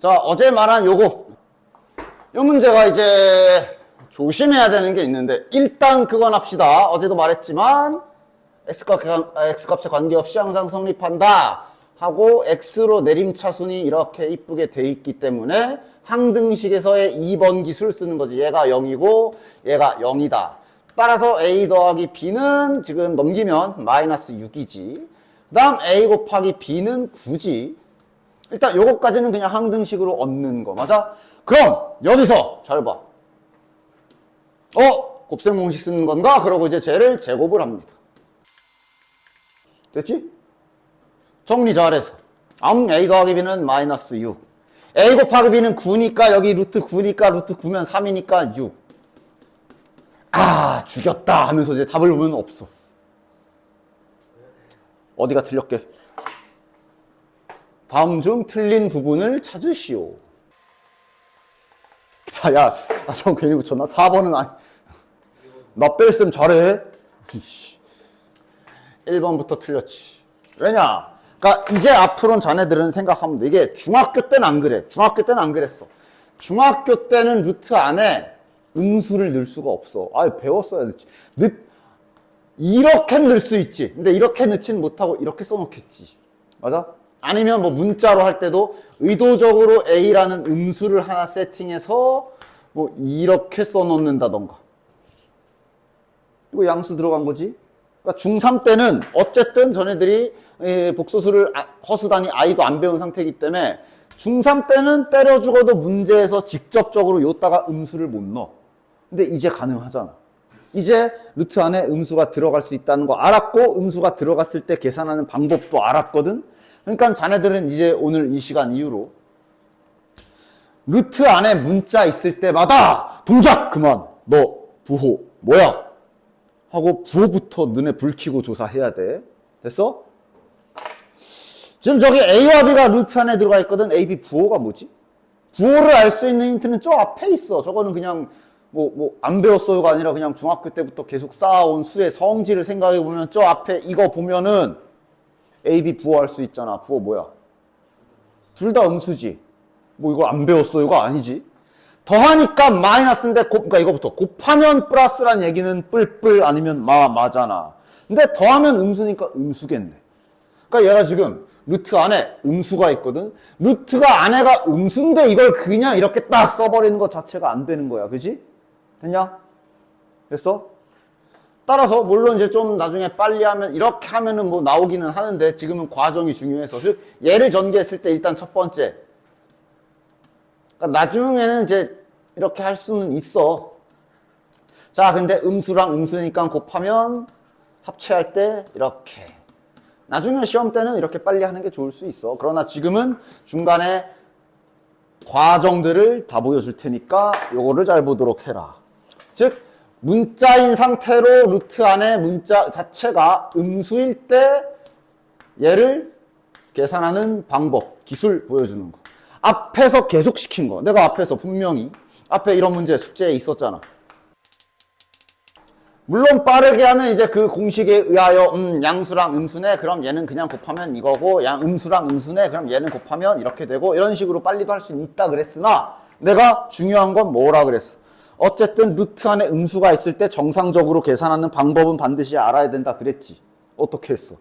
자, 어제 말한 요거. 요 문제가 이제 조심해야 되는 게 있는데, 일단 그건 합시다. 어제도 말했지만, X값에 관계없이 항상 성립한다. 하고, X로 내림차순이 이렇게 이쁘게 돼 있기 때문에, 항등식에서의 2번 기술 쓰는 거지. 얘가 0이고, 얘가 0이다. 따라서 A 더하기 B는 지금 넘기면 마이너스 6이지. 그 다음 A 곱하기 B는 9지. 일단 요것까지는 그냥 항등식으로 얻는 거. 맞아? 그럼 여기서 잘 봐. 곱셈 공식 쓰는 건가? 그러고 이제 쟤를 제곱을 합니다. 됐지? 정리 잘해서. A 더하기 B는 마이너스 6. A 곱하기 B는 9니까 여기 루트 9니까 루트 9면 3이니까 6. 아, 죽였다 하면서 이제 답을 보면 없어. 어디가 틀렸게? 다음 중 틀린 부분을 찾으시오. 자, 야, 좀 괜히 붙였나? 4번은 아니. 나 뺄셈 잘해. 1번부터 틀렸지. 왜냐? 그러니까 이제 앞으로는 자네들은 생각하면 돼. 이게 중학교 때는 안 그래. 중학교 때는 안 그랬어. 중학교 때는 루트 안에 음수를 넣을 수가 없어. 배웠어야 됐지. 이렇게 넣을 수 있지. 근데 이렇게 넣지는 못하고 이렇게 써놓겠지. 맞아? 아니면 뭐 문자로 할 때도 의도적으로 A라는 음수를 하나 세팅해서 뭐 이렇게 써놓는다던가. 이거 양수 들어간 거지. 그러니까 중3 때는 어쨌든 전애들이 복소수를 허수단위 I도 안 배운 상태이기 때문에 중3 때는 때려 죽어도 문제에서 직접적으로 요따가 음수를 못 넣어. 근데 이제 가능하잖아. 이제 루트 안에 음수가 들어갈 수 있다는 거 알았고 음수가 들어갔을 때 계산하는 방법도 알았거든. 그러니까 자네들은 이제 오늘 이 시간 이후로 루트 안에 문자 있을 때마다 동작 그만. 너 부호 뭐야? 하고 부호부터 눈에 불 켜고 조사해야 돼. 됐어? 지금 저기 A와 B가 루트 안에 들어가 있거든. A, B 부호가 뭐지? 부호를 알 수 있는 힌트는 저 앞에 있어. 저거는 그냥 안 배웠어요가 아니라 그냥 중학교 때부터 계속 쌓아온 수의 성질을 생각해보면 저 앞에 이거 보면은 A, B 부호 할 수 있잖아. 부호 뭐야? 둘 다 음수지. 이거 안 배웠어요가 아니지. 더하니까 마이너스인데 그러니까 이거부터 곱하면 플러스란 얘기는 뿔뿔 아니면 마잖아. 근데 더하면 음수니까 음수겠네. 그러니까 얘가 지금 루트 안에 음수가 있거든. 루트가 안에가 음수인데 이걸 그냥 이렇게 딱 써버리는 것 자체가 안 되는 거야. 그지? 됐냐? 됐어? 따라서 물론 이제 좀 나중에 빨리 하면 이렇게 하면은 뭐 나오기는 하는데 지금은 과정이 중요해서 즉 얘를 전개했을 때 일단 첫 번째 그러니까 나중에는 이제 이렇게 할 수는 있어. 자, 근데 음수랑 음수니까 곱하면 합체할 때 이렇게. 나중에 시험 때는 이렇게 빨리 하는 게 좋을 수 있어. 그러나 지금은 중간에 과정들을 다 보여줄 테니까 요거를 잘 보도록 해라. 즉 문자인 상태로 루트 안에 문자 자체가 음수일 때 얘를 계산하는 방법, 기술 보여주는 거. 앞에서 계속 시킨 거. 내가 앞에서 분명히 앞에 이런 문제 숙제에 있었잖아. 물론 빠르게 하면 이제 그 공식에 의하여 양수랑 음수네. 그럼 얘는 그냥 곱하면 이거고 음수랑 음수네. 그럼 얘는 곱하면 이렇게 되고 이런 식으로 빨리도 할 수는 있다 그랬으나 내가 중요한 건 뭐라 그랬어? 어쨌든 루트 안에 음수가 있을 때 정상적으로 계산하는 방법은 반드시 알아야 된다 그랬지. 어떻게 했어?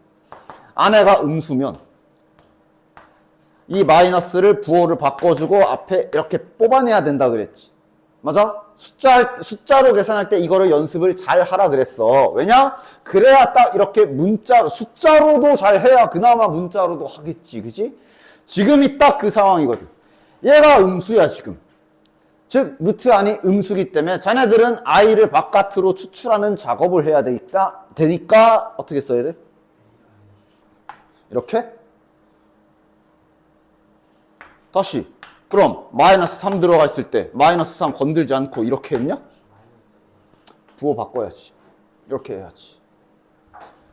안에가 음수면 이 마이너스를 부호를 바꿔주고 앞에 이렇게 뽑아내야 된다 그랬지. 맞아? 숫자로 계산할 때 이거를 연습을 잘 하라 그랬어. 왜냐? 그래야 딱 이렇게 숫자로도 잘 해야 그나마 문자로도 하겠지. 그지? 지금이 딱 그 상황이거든. 얘가 음수야, 지금. 즉, 루트 안이 음수기 때문에 자네들은 I를 바깥으로 추출하는 작업을 해야 되니까 어떻게 써야 돼? 이렇게? 다시. 그럼 마이너스 3 들어가 있을 때 마이너스 3 건들지 않고 이렇게 했냐? 부호 바꿔야지. 이렇게 해야지.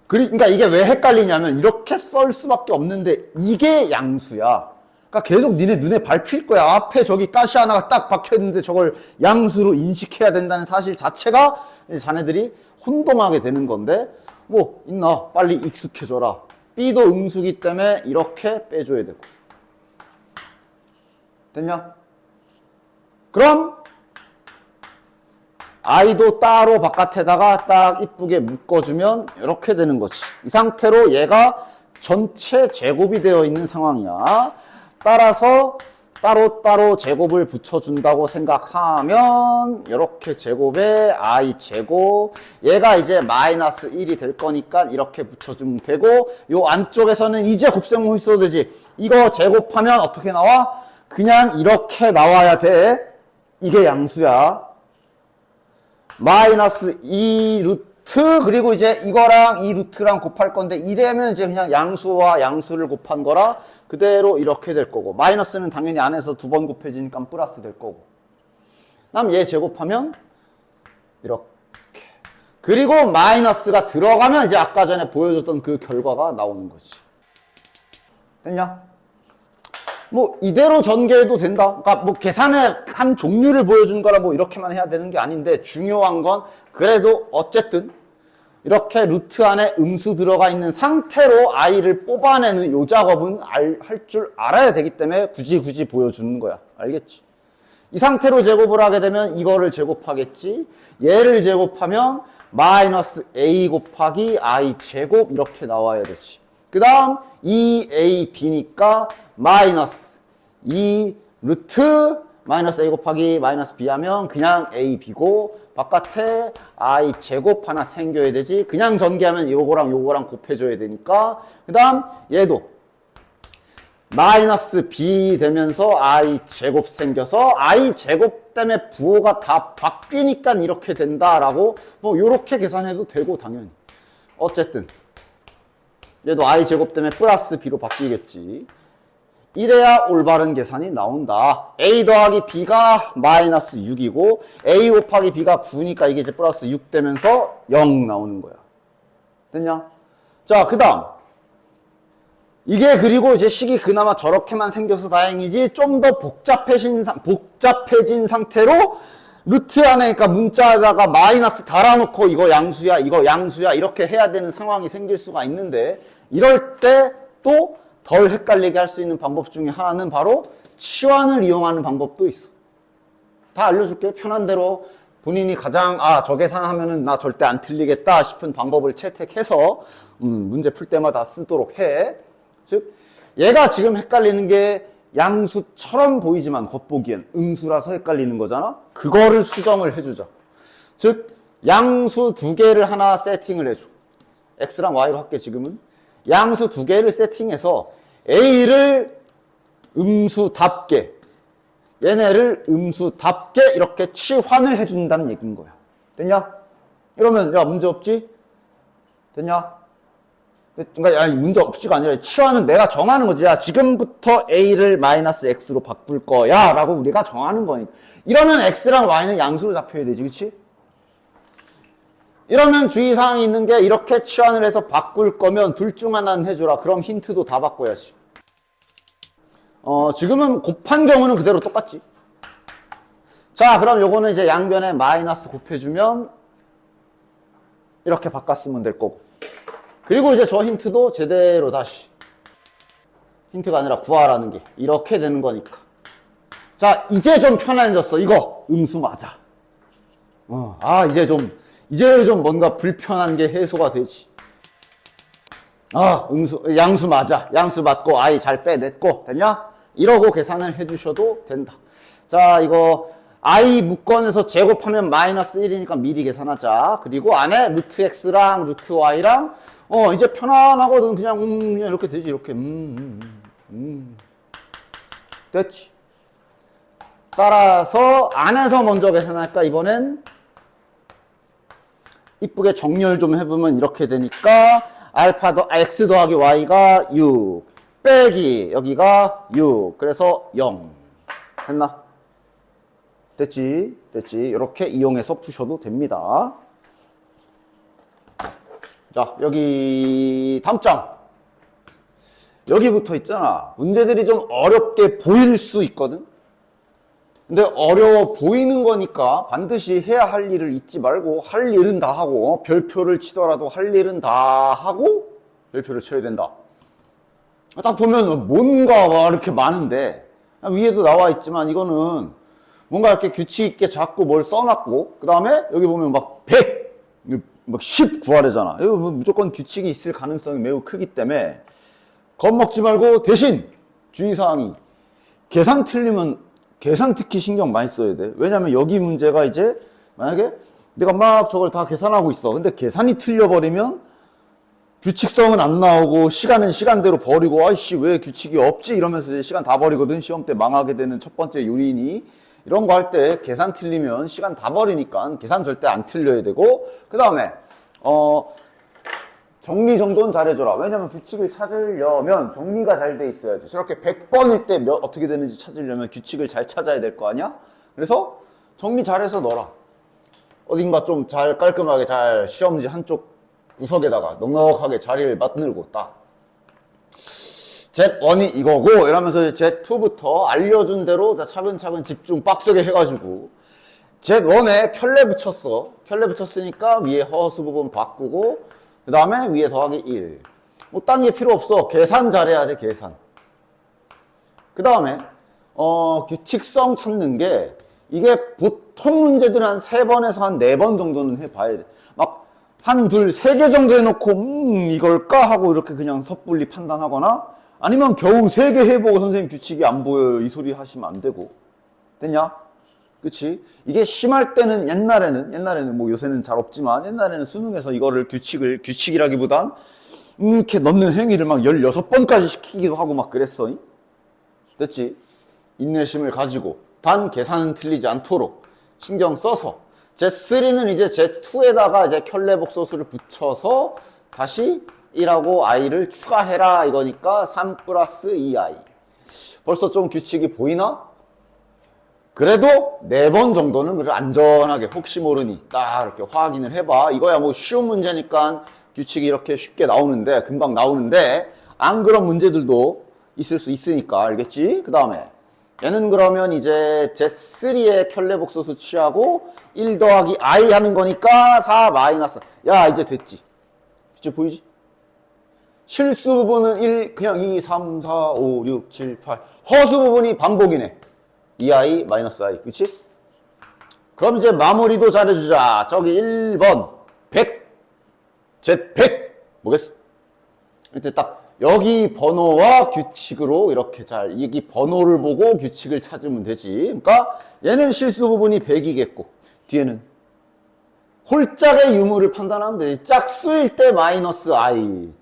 그러니까 이게 왜 헷갈리냐면 이렇게 썰 수밖에 없는데 이게 양수야. 그러니까 계속 니네 눈에 밟힐 거야. 앞에 저기 가시 하나가 딱 박혀있는데 저걸 양수로 인식해야 된다는 사실 자체가 자네들이 혼동하게 되는 건데 뭐 있나? 빨리 익숙해져라. B도 음수기 때문에 이렇게 빼줘야 되고 됐냐? 그럼 i도 따로 바깥에다가 딱 이쁘게 묶어주면 이렇게 되는 거지. 이 상태로 얘가 전체 제곱이 되어 있는 상황이야. 따라서 따로따로 제곱을 붙여준다고 생각하면 이렇게 제곱에 i 제곱, 얘가 이제 마이너스 1이 될 거니까 이렇게 붙여주면 되고, 요 안쪽에서는 이제 곱셈을 써도 되지. 이거 제곱하면 어떻게 나와? 그냥 이렇게 나와야 돼. 이게 양수야. 마이너스 2 루트, 그리고 이제 이거랑 이 루트랑 곱할 건데, 이래면 이제 그냥 양수와 양수를 곱한 거라 그대로 이렇게 될 거고, 마이너스는 당연히 안에서 두 번 곱해지니까 플러스 될 거고, 그다음 얘 제곱하면 이렇게, 그리고 마이너스가 들어가면 이제 아까 전에 보여줬던 그 결과가 나오는 거지. 됐냐? 뭐 이대로 전개해도 된다. 그러니까 뭐 계산의 한 종류를 보여준 거라 뭐 이렇게만 해야 되는 게 아닌데, 중요한 건 그래도 어쨌든 이렇게 루트 안에 음수 들어가 있는 상태로 i를 뽑아내는 요 작업은 할 줄 알아야 되기 때문에 굳이 보여주는 거야. 알겠지? 이 상태로 제곱을 하게 되면 이거를 제곱하겠지. 얘를 제곱하면 마이너스 a 곱하기 i 제곱 이렇게 나와야 되지. 그 다음 2ab니까 마이너스 2 루트 마이너스 a 곱하기 마이너스 b 하면 그냥 ab고, 바깥에 i 제곱 하나 생겨야 되지. 그냥 전개하면 요거랑 곱해줘야 되니까. 그 다음 얘도 마이너스 b 되면서 i 제곱 생겨서 i 제곱 때문에 부호가 다 바뀌니까 이렇게 된다라고 뭐 요렇게 계산해도 되고, 당연히 어쨌든 얘도 i 제곱 때문에 플러스 b로 바뀌겠지. 이래야 올바른 계산이 나온다. a 더하기 b가 마이너스 6이고 a 곱하기 b가 9니까 이게 이제 플러스 6 되면서 0 나오는 거야. 됐냐? 자, 그 다음 이게, 그리고 이제 식이 그나마 저렇게만 생겨서 다행이지, 좀 더 복잡해진 상태로 루트 안에, 그러니까 문자에다가 마이너스 달아놓고 이거 양수야 이렇게 해야 되는 상황이 생길 수가 있는데, 이럴 때 또 덜 헷갈리게 할 수 있는 방법 중에 하나는 바로 치환을 이용하는 방법도 있어. 다 알려줄게. 편한 대로 본인이 가장 저 계산하면은 나 절대 안 틀리겠다 싶은 방법을 채택해서 문제 풀 때마다 쓰도록 해. 즉 얘가 지금 헷갈리는 게 양수처럼 보이지만 겉보기엔 음수라서 헷갈리는 거잖아. 그거를 수정을 해주자. 즉 양수 두 개를 하나 세팅을 해줘. x랑 y로 할게. 지금은 양수 두 개를 세팅해서 a를 음수답게, 얘네를 음수답게 이렇게 치환을 해준다는 얘기인 거야. 됐냐? 이러면 야 문제 없지? 됐냐? 그러니까 문제 없지가 아니라 치환은 내가 정하는 거지. 야 지금부터 a를 마이너스 x로 바꿀 거야 라고 우리가 정하는 거니까. 이러면 x랑 y는 양수로 잡혀야 되지, 그치? 이러면 주의사항이 있는 게, 이렇게 치환을 해서 바꿀 거면 둘 중 하나는 해줘라. 그럼 힌트도 다 바꿔야지. 지금은 곱한 경우는 그대로 똑같지. 자, 그럼 요거는 이제 양변에 마이너스 곱해주면 이렇게 바꿨으면 될 거고. 그리고 이제 저 힌트도 제대로 다시, 힌트가 아니라 구하라는 게 이렇게 되는 거니까. 자, 이제 좀 편해졌어. 이거 음수 맞아. 이제 좀 뭔가 불편한 게 해소가 되지. 양수 맞아. 양수 맞고 i 잘 빼냈고, 됐냐? 이러고 계산을 해주셔도 된다. 자, 이거 i 묶어내서 제곱하면 마이너스 1이니까 미리 계산하자. 그리고 안에 루트 x랑 루트 y랑 이제 편안하거든. 그냥 이렇게 되지. 이렇게 됐지. 따라서 안에서 먼저 계산할까? 이번엔 이쁘게 정렬 좀 해보면 이렇게 되니까 x 더하기 y가 6 빼기 여기가 6, 그래서 0 했나? 됐지? 이렇게 이용해서 푸셔도 됩니다. 자, 여기 다음 장. 여기부터 있잖아. 문제들이 좀 어렵게 보일 수 있거든. 근데 어려워 보이는 거니까 반드시 해야 할 일을 잊지 말고, 할 일은 다 하고, 별표를 치더라도 할 일은 다 하고 별표를 쳐야 된다. 딱 보면 뭔가 막 이렇게 많은데 위에도 나와 있지만 이거는 뭔가 이렇게 규칙 있게 잡고 뭘 써놨고, 그 다음에 여기 보면 막 100, 막 10 구하래잖아. 이거 무조건 규칙이 있을 가능성이 매우 크기 때문에 겁먹지 말고 대신 주의사항이 계산 틀리면 계산 특히 신경 많이 써야 돼. 왜냐면 여기 문제가 이제 만약에 내가 막 저걸 다 계산하고 있어. 근데 계산이 틀려버리면 규칙성은 안 나오고 시간은 시간대로 버리고 아이씨 왜 규칙이 없지 이러면서 이제 시간 다 버리거든. 시험 때 망하게 되는 첫 번째 요인이 이런 거 할 때 계산 틀리면 시간 다 버리니까 계산 절대 안 틀려야 되고, 그 다음에 정리정돈 잘해줘라. 왜냐면 규칙을 찾으려면 정리가 잘 돼 있어야지. 저렇게 100번일 때 어떻게 되는지 찾으려면 규칙을 잘 찾아야 될 거 아니야? 그래서 정리 잘해서 넣어라. 어딘가 좀 잘 깔끔하게 잘 시험지 한쪽 구석에다가 넉넉하게 자리를 만들고 딱 Z1이 이거고 이러면서 Z2부터 알려준 대로 차근차근 집중 빡세게 해가지고 Z1에 켤레 붙였어. 켤레 붙였으니까 위에 허수 부분 바꾸고 그 다음에 위에 더하기 1. 뭐 딴 게 필요 없어. 계산 잘해야 돼. 계산. 그 다음에 규칙성 찾는 게 이게 보통 문제들 한 3번에서 한 4번 정도는 해봐야 돼. 막 한, 둘, 3개 정도 해놓고 이걸까? 하고 이렇게 그냥 섣불리 판단하거나 아니면 겨우 3개 해보고 선생님 규칙이 안 보여요. 이 소리 하시면 안 되고. 됐냐? 그치? 이게 심할 때는 옛날에는 뭐 요새는 잘 없지만 옛날에는 수능에서 이거를 규칙이라기보단 이렇게 넣는 행위를 막 16번까지 시키기도 하고 막 그랬어. 됐지? 인내심을 가지고 단 계산은 틀리지 않도록 신경 써서 Z3는 이제 Z2에다가 이제 켤레복소수를 붙여서 다시 1하고 i를 추가해라 이거니까 3 플러스 2i. 벌써 좀 규칙이 보이나? 그래도 4번 정도는 그래 안전하게 혹시 모르니 딱 이렇게 확인을 해봐. 이거야 뭐 쉬운 문제니까 규칙이 이렇게 쉽게 나오는데 금방 나오는데 안 그런 문제들도 있을 수 있으니까 알겠지? 그 다음에 얘는 그러면 이제 Z3의 켤레복소수 취하고 1 더하기 i 하는 거니까 4 마이너스. 야 이제 됐지? 이제 보이지? 실수 부분은 1 그냥 2, 3, 4, 5, 6, 7, 8 허수 부분이 반복이네. 2i 마이너스 i 그치? 그럼 이제 마무리도 잘해주자. 저기 1번 100 Z100 뭐겠어? 이때 딱 여기 번호와 규칙으로 이렇게 잘 여기 번호를 보고 규칙을 찾으면 되지. 그러니까 얘는 실수 부분이 100이겠고 뒤에는 홀짝의 유무를 판단하면 되지. 짝수일 때 마이너스 i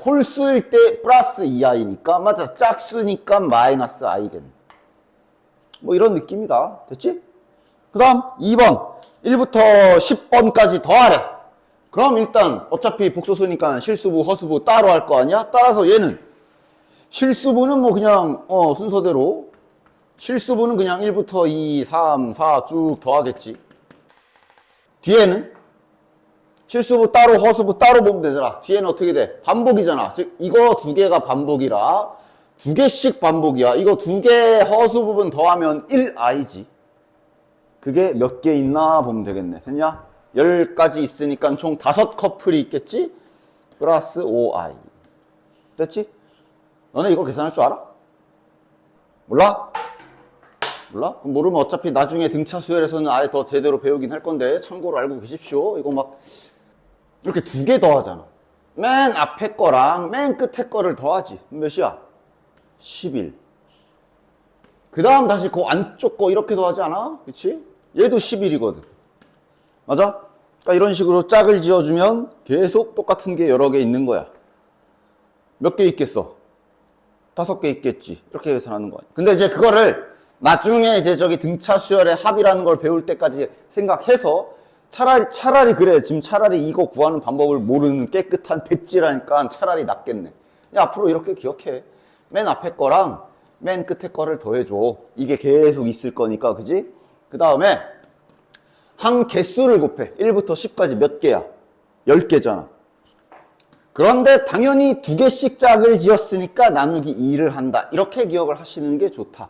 홀수일 때 플러스 2i니까 맞아. 짝수니까 마이너스 i겠네. 뭐 이런 느낌이다. 됐지? 그 다음 2번 1부터 10번까지 더하래. 그럼 일단 어차피 복소수니까 실수부 허수부 따로 할 거 아니야? 따라서 얘는 실수부는 뭐 그냥 순서대로 실수부는 그냥 1부터 2, 3, 4 쭉 더하겠지. 뒤에는 실수부 따로 허수부 따로 보면 되잖아. 뒤에는 어떻게 돼? 반복이잖아. 즉 이거 2개가 반복이라 2개씩 반복이야. 이거 2개 허수 부분 더하면 1i지. 그게 몇 개 있나 보면 되겠네. 됐냐? 10가지 있으니까 총 5커플이 있겠지? 플러스 5i. 됐지? 너네 이거 계산할 줄 알아? 몰라? 몰라? 그럼 모르면 어차피 나중에 등차 수열에서는 아예 더 제대로 배우긴 할 건데 참고로 알고 계십시오. 이거 막 이렇게 2개 더하잖아. 맨 앞에 거랑 맨 끝에 거를 더하지. 몇이야? 11. 그 다음 다시 그 안쪽 거 이렇게 더하지 않아? 그치? 얘도 11이거든. 맞아? 그러니까 이런 식으로 짝을 지어주면 계속 똑같은 게 여러 개 있는 거야. 몇 개 있겠어? 5개 있겠지. 이렇게 계산하는 거야. 근데 이제 그거를 나중에 이제 저기 등차 수열의 합이라는 걸 배울 때까지 생각해서 차라리 그래. 지금 차라리 이거 구하는 방법을 모르는 깨끗한 백지라니까 차라리 낫겠네. 야, 앞으로 이렇게 기억해. 맨 앞에 거랑 맨 끝에 거를 더해줘. 이게 계속 있을 거니까, 그지? 그 다음에 한 개수를 곱해. 1부터 10까지 몇 개야? 10개잖아. 그런데 당연히 2개씩 짝을 지었으니까 나누기 2를 한다. 이렇게 기억을 하시는 게 좋다.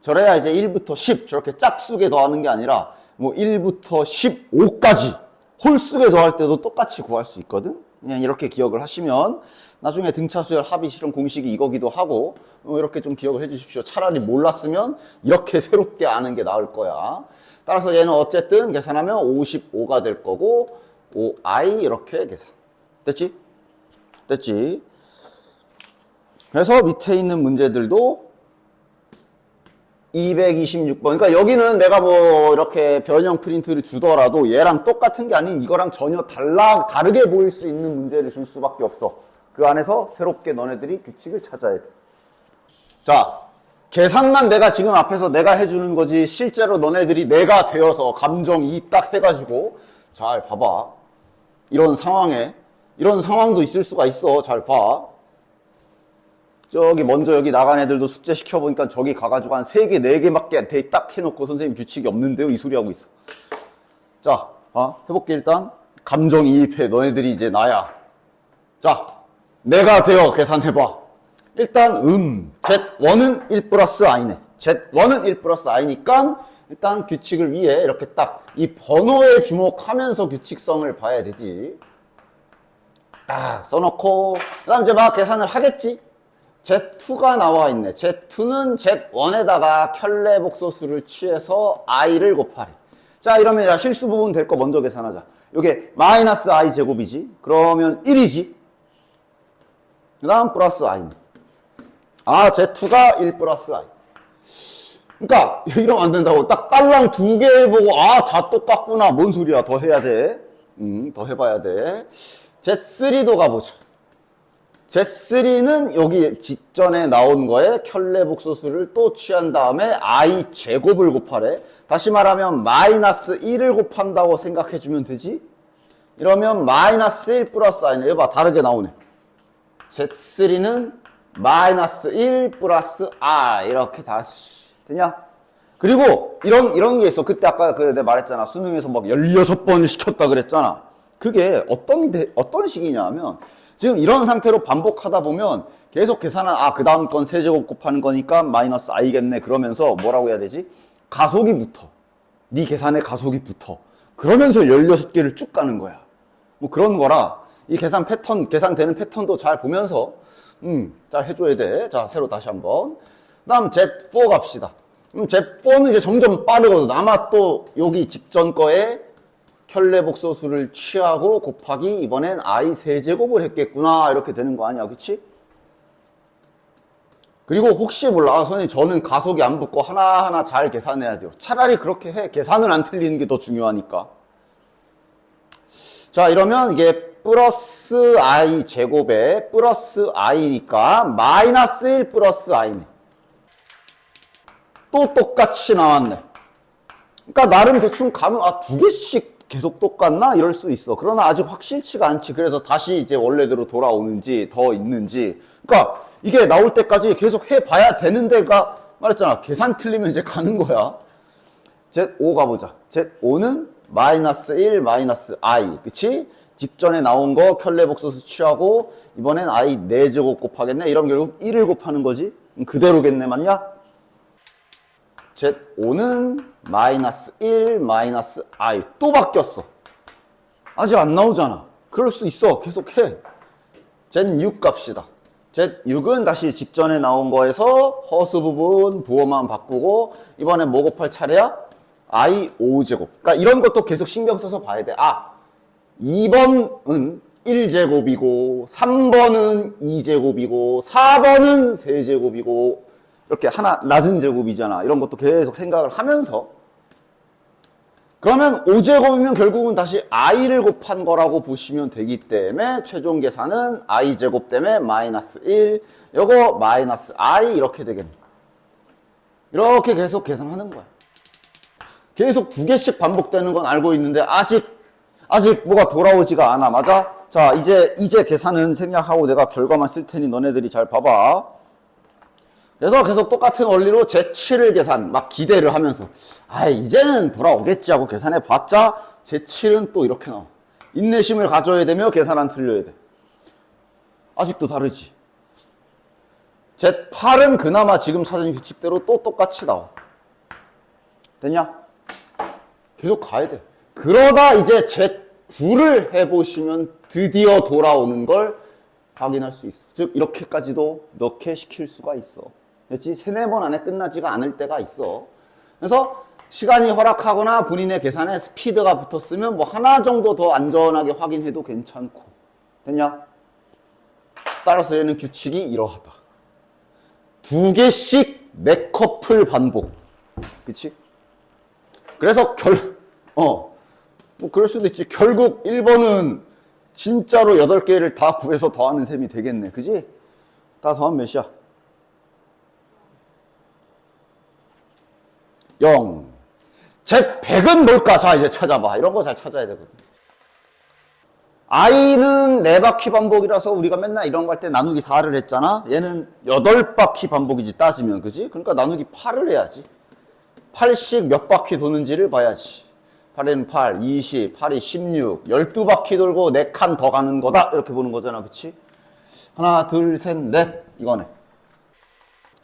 저래야 이제 1부터 10 저렇게 짝수게 더하는 게 아니라 뭐 1부터 15까지 홀수게 더할 때도 똑같이 구할 수 있거든. 그냥 이렇게 기억을 하시면 나중에 등차수열 합의 실험 공식이 이거기도 하고 이렇게 좀 기억을 해주십시오. 차라리 몰랐으면 이렇게 새롭게 아는 게 나을 거야. 따라서 얘는 어쨌든 계산하면 55가 될 거고 5i 이렇게 계산. 됐지? 됐지? 그래서 밑에 있는 문제들도 226번. 그러니까 여기는 내가 뭐 이렇게 변형 프린트를 주더라도 얘랑 똑같은 게 아닌 이거랑 전혀 다르게 보일 수 있는 문제를 줄 수밖에 없어. 그 안에서 새롭게 너네들이 규칙을 찾아야 돼. 자, 계산만 내가 지금 앞에서 내가 해주는 거지 실제로 너네들이 내가 되어서 감정이입 딱 해가지고 잘 봐봐. 이런 상황에 이런 상황도 있을 수가 있어. 잘 봐. 저기 먼저 여기 나간 애들도 숙제 시켜보니까 저기 가가지고 한 3개, 4개밖에 딱 해놓고 선생님 규칙이 없는데요? 이 소리 하고 있어. 자, 해볼게 일단. 감정이입해. 너네들이 이제 나야. 자, 내가 되어 계산해봐. 일단 Z1은 1 플러스 I네. Z1은 1 플러스 I니까 일단 규칙을 위해 이렇게 딱 이 번호에 주목하면서 규칙성을 봐야 되지. 딱 써놓고 그 다음 이제 막 계산을 하겠지. Z2가 나와 있네. Z2는 Z1에다가 켤레 복소수를 취해서 I를 곱하래. 자, 이러면 야, 실수 부분 될 거 먼저 계산하자. 요게 마이너스 I 제곱이지. 그러면 1이지. 그 다음 플러스 I는. Z2가 1 플러스 I. 그러니까 이러면 안 된다고. 딱 딸랑 2개 보고 다 똑같구나. 뭔 소리야. 더 해야 돼. 더 해봐야 돼. Z3도 가보자. Z3는 여기 직전에 나온 거에 켤레 복소수를 또 취한 다음에 I 제곱을 곱하래. 다시 말하면 마이너스 1을 곱한다고 생각해주면 되지. 이러면 마이너스 1 플러스 I네. 이거 봐. 다르게 나오네. Z3는 마이너스 1 플러스 I 이렇게 다시 되냐? 그리고 이런 게 있어. 그때 아까 내가 말했잖아. 수능에서 막 16번 시켰다 그랬잖아. 그게 어떤 식이냐 하면 지금 이런 상태로 반복하다 보면 계속 계산한 그 다음 건 세제곱 곱하는 거니까 마이너스 i겠네 그러면서 뭐라고 해야 되지? 가속이 붙어. 네 계산에 가속이 붙어. 그러면서 16개를 쭉 가는 거야. 뭐 그런 거라 이 계산되는 패턴도 잘 보면서 잘 해줘야 돼. 자, 새로 다시 한번. 그 다음 Z4 갑시다. Z4는 이제 점점 빠르거든. 아마 또 여기 직전 거에 켤레 복소수를 취하고 곱하기 이번엔 I 세제곱을 했겠구나 이렇게 되는 거 아니야, 그치? 그리고 혹시 몰라 선생님 저는 가속이 안 붙고 하나하나 잘 계산해야 돼요. 차라리 그렇게 해. 계산은 안 틀리는 게 더 중요하니까. 자, 이러면 이게 플러스 I 제곱에 플러스 I니까 마이너스 1 플러스 I네. 또 똑같이 나왔네. 그러니까 나름 대충 가면 2개씩 계속 똑같나? 이럴 수 있어. 그러나 아직 확실치가 않지. 그래서 다시 이제 원래대로 돌아오는지 더 있는지. 그러니까 이게 나올 때까지 계속 해봐야 되는 데가 말했잖아. 계산 틀리면 이제 가는 거야. Z5 가보자. Z5는 마이너스 1 마이너스 I. 그치? 직전에 나온 거 켤레 복소수 취하고 이번엔 I 4제곱 곱하겠네. 이러면 결국 1을 곱하는 거지. 그대로겠네. 맞냐? Z5는 마이너스 1 마이너스 I 또 바뀌었어. 아직 안 나오잖아. 그럴 수 있어. 계속해. Z6 갑시다. Z6은 다시 직전에 나온 거에서 허수 부분 부호만 바꾸고 이번에 뭐 곱할 차례야? I 5제곱. 그러니까 이런 것도 계속 신경 써서 봐야 돼. 2번은 1제곱이고 3번은 2제곱이고 4번은 3제곱이고 이렇게 하나 낮은 제곱이잖아. 이런 것도 계속 생각을 하면서 그러면 5제곱이면 결국은 다시 i를 곱한 거라고 보시면 되기 때문에 최종 계산은 i제곱 때문에 마이너스 1 요거 마이너스 i 이렇게 되겠네. 이렇게 계속 계산하는 거야. 계속 2개씩 반복되는 건 알고 있는데 아직 뭐가 돌아오지가 않아. 맞아? 자, 이제 계산은 생략하고 내가 결과만 쓸 테니 너네들이 잘 봐봐. 그래서 계속 똑같은 원리로 Z7을 계산, 막 기대를 하면서, 이제는 돌아오겠지 하고 계산해 봤자, Z7은 또 이렇게 나와. 인내심을 가져야 되며 계산 안 틀려야 돼. 아직도 다르지. Z8은 그나마 지금 찾은 규칙대로 또 똑같이 나와. 됐냐? 계속 가야 돼. 그러다 이제 9를 해보시면 드디어 돌아오는 걸 확인할 수 있어. 즉 이렇게까지도 넣게 시킬 수가 있어. 그렇지? 3, 4번 안에 끝나지가 않을 때가 있어. 그래서 시간이 허락하거나 본인의 계산에 스피드가 붙었으면 뭐 하나 정도 더 안전하게 확인해도 괜찮고. 됐냐? 따라서 얘는 규칙이 이러하다. 2개씩 4커플 반복. 그치? 그래서 뭐 그럴 수도 있지. 결국 1번은 진짜로 8개를 다 구해서 더하는 셈이 되겠네. 그지? 다 더하면 몇이야? 0. Z100은 뭘까? 자, 이제 찾아봐. 이런 거 잘 찾아야 되거든. i는 4바퀴 반복이라서 우리가 맨날 이런 거 할 때 나누기 4를 했잖아. 얘는 8바퀴 반복이지, 따지면. 그지? 그러니까 나누기 8을 해야지. 8씩 몇 바퀴 도는지를 봐야지. 8에는 8, 20, 8이 16, 12바퀴 돌고 4칸 더 가는 거다. 이렇게 보는 거잖아. 그치? 하나, 둘, 셋, 넷. 이거네.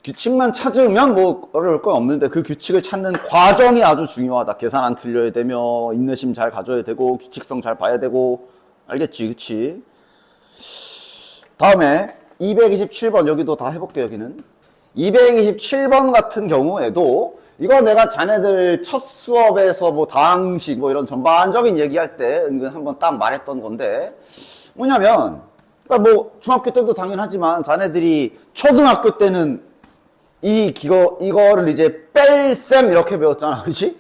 규칙만 찾으면 뭐 어려울 건 없는데 그 규칙을 찾는 과정이 아주 중요하다. 계산 안 틀려야 되며, 인내심 잘 가져야 되고, 규칙성 잘 봐야 되고. 알겠지? 그치? 다음에 227번 여기도 다 해볼게. 여기는 227번 같은 경우에도 이거 내가 자네들 첫 수업에서 뭐 다항식 뭐 이런 전반적인 얘기할 때 은근 한번 딱 말했던 건데 뭐냐면 그러니까 뭐 중학교 때도 당연하지만 자네들이 초등학교 때는 이거를 이제 뺄셈 이렇게 배웠잖아. 그렇지?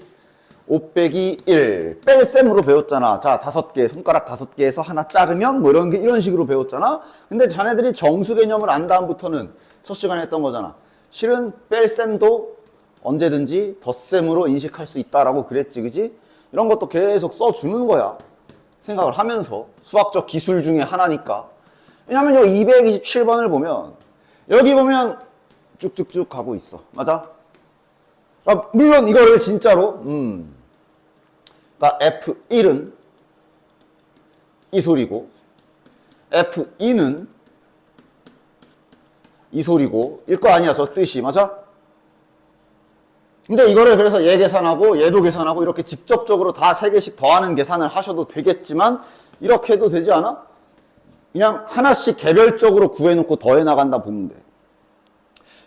5 빼기 1 뺄셈으로 배웠잖아. 자, 5개 손가락 5개에서 하나 자르면 뭐 이런 식으로 배웠잖아. 근데 자네들이 정수 개념을 안 다음부터는 첫 시간에 했던 거잖아. 실은 뺄셈도 언제든지 덧셈으로 인식할 수 있다라고 그랬지, 그지? 이런 것도 계속 써주는 거야. 생각을 하면서. 수학적 기술 중에 하나니까. 왜냐면 요 227번을 보면, 여기 보면 쭉쭉쭉 가고 있어. 맞아? 아, 물론 이거를 진짜로, 그러니까 F1은 이 소리고, F2는 이 소리고, 일 거 아니야, 저 뜻이. 맞아? 근데 이거를 그래서 얘 계산하고 얘도 계산하고 이렇게 직접적으로 다 3개씩 더하는 계산을 하셔도 되겠지만 이렇게 해도 되지 않아? 그냥 하나씩 개별적으로 구해놓고 더해 나간다 보면 돼.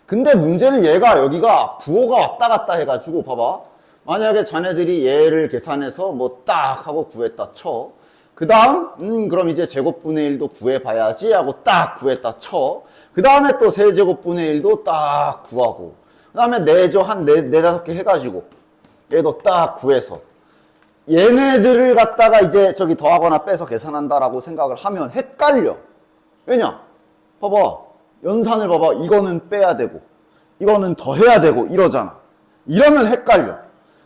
근데 문제는 얘가 여기가 부호가 왔다 갔다 해가지고 봐봐. 만약에 자네들이 얘를 계산해서 뭐 딱 하고 구했다 쳐. 그 다음 그럼 이제 제곱분의 1도 구해봐야지 하고 딱 구했다 쳐. 그 다음에 또 세제곱분의 1도 딱 구하고 그 다음에 내조 한 4, 5개 해가지고 얘도 딱 구해서 얘네들을 갖다가 이제 저기 더하거나 빼서 계산한다라고 생각을 하면 헷갈려. 왜냐? 봐봐. 연산을 봐봐. 이거는 빼야 되고 이거는 더해야 되고 이러잖아. 이러면 헷갈려.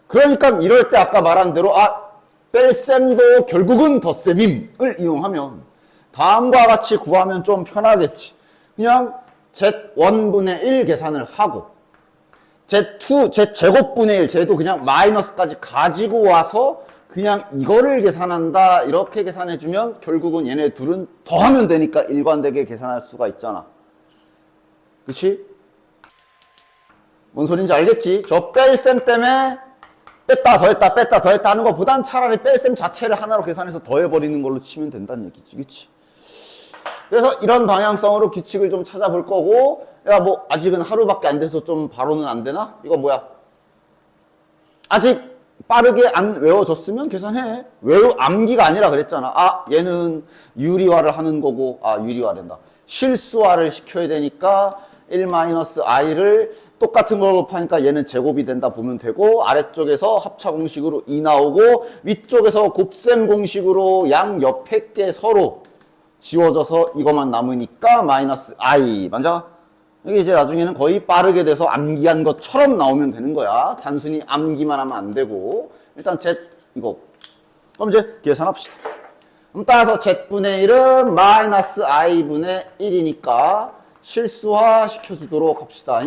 그러니까 이럴 때 아까 말한 대로 뺄셈도 결국은 덧셈임을 이용하면 다음과 같이 구하면 좀 편하겠지. 그냥 Z1분의 1 계산을 하고 Z2, Z제곱분의 1, 쟤도 그냥 마이너스까지 가지고 와서 그냥 이거를 계산한다 이렇게 계산해주면 결국은 얘네 둘은 더하면 되니까 일관되게 계산할 수가 있잖아. 그치? 뭔 소린지 알겠지? 저 뺄셈 때문에 뺐다 더했다 뺐다 더했다 하는 것보단 차라리 뺄셈 자체를 하나로 계산해서 더해버리는 걸로 치면 된다는 얘기지. 그치? 그래서 이런 방향성으로 규칙을 좀 찾아볼 거고, 야, 뭐, 아직은 하루밖에 안 돼서 좀 바로는 안 되나? 이거 뭐야? 아직 빠르게 안 외워졌으면 계산해. 암기가 아니라 그랬잖아. 얘는 유리화를 하는 거고, 유리화 된다. 실수화를 시켜야 되니까 1-i를 똑같은 걸 곱하니까 얘는 제곱이 된다 보면 되고, 아래쪽에서 합차 공식으로 2 나오고, 위쪽에서 곱셈 공식으로 양 옆에 게 서로 지워져서 이것만 남으니까 -i. 맞아? 이게 이제 나중에는 거의 빠르게 돼서 암기한 것처럼 나오면 되는 거야. 단순히 암기만 하면 안 되고. 일단 Z, 이거. 그럼 이제 계산합시다. 그럼 따라서 Z분의 1은 -i분의 1이니까 실수화 시켜주도록 합시다.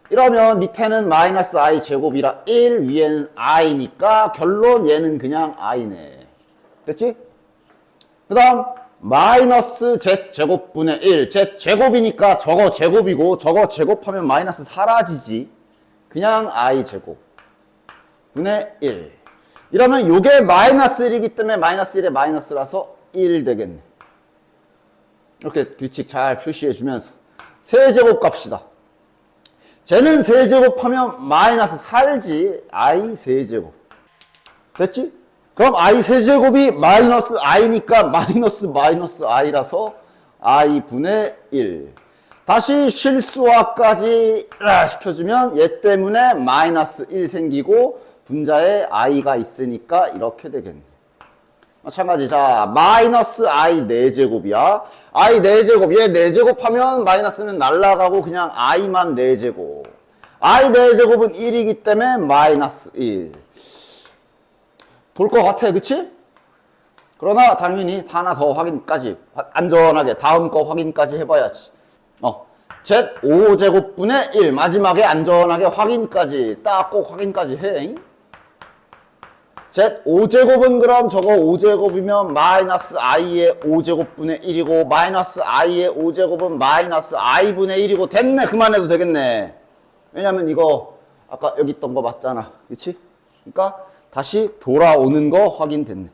이러면 밑에는 -i 제곱이라 1, 위에는 i니까 결론 얘는 그냥 i네. 됐지? 그 다음 마이너스 z제곱분의 1. z제곱이니까 저거 제곱이고 저거 제곱하면 마이너스 사라지지. 그냥 i 제곱 분의 1. 이러면 요게 마이너스 1이기 때문에 마이너스 1에 마이너스라서 1 되겠네. 이렇게 규칙 잘 표시해 주면서 세제곱 값이다. 쟤는 세제곱하면 마이너스 4지. i 세제곱. 됐지? 그럼 i 세제곱이 마이너스 i니까 마이너스 마이너스 i라서 i분의 1. 다시 실수화까지 시켜주면 얘 때문에 마이너스 1 생기고 분자에 i가 있으니까 이렇게 되겠네. 마찬가지. 자, 마이너스 i 4제곱이야. i 4제곱. 얘 4제곱 하면 마이너스는 날라가고 그냥 i만 4제곱. i 4제곱은 1이기 때문에 마이너스 1. 볼 것 같아. 그치? 그러나 당연히 하나 더 확인까지. 안전하게 다음 거 확인까지 해봐야지. z 5제곱분의 1. 마지막에 안전하게 확인까지. 딱 꼭 확인까지 해. z 5제곱은 그럼 저거 5제곱이면 마이너스 i의 5제곱분의 1이고 마이너스 i의 5제곱은 마이너스 i분의 1이고 됐네. 그만해도 되겠네. 왜냐면 이거 아까 여기 있던 거 맞잖아. 그치? 그러니까 다시 돌아오는 거 확인됐네.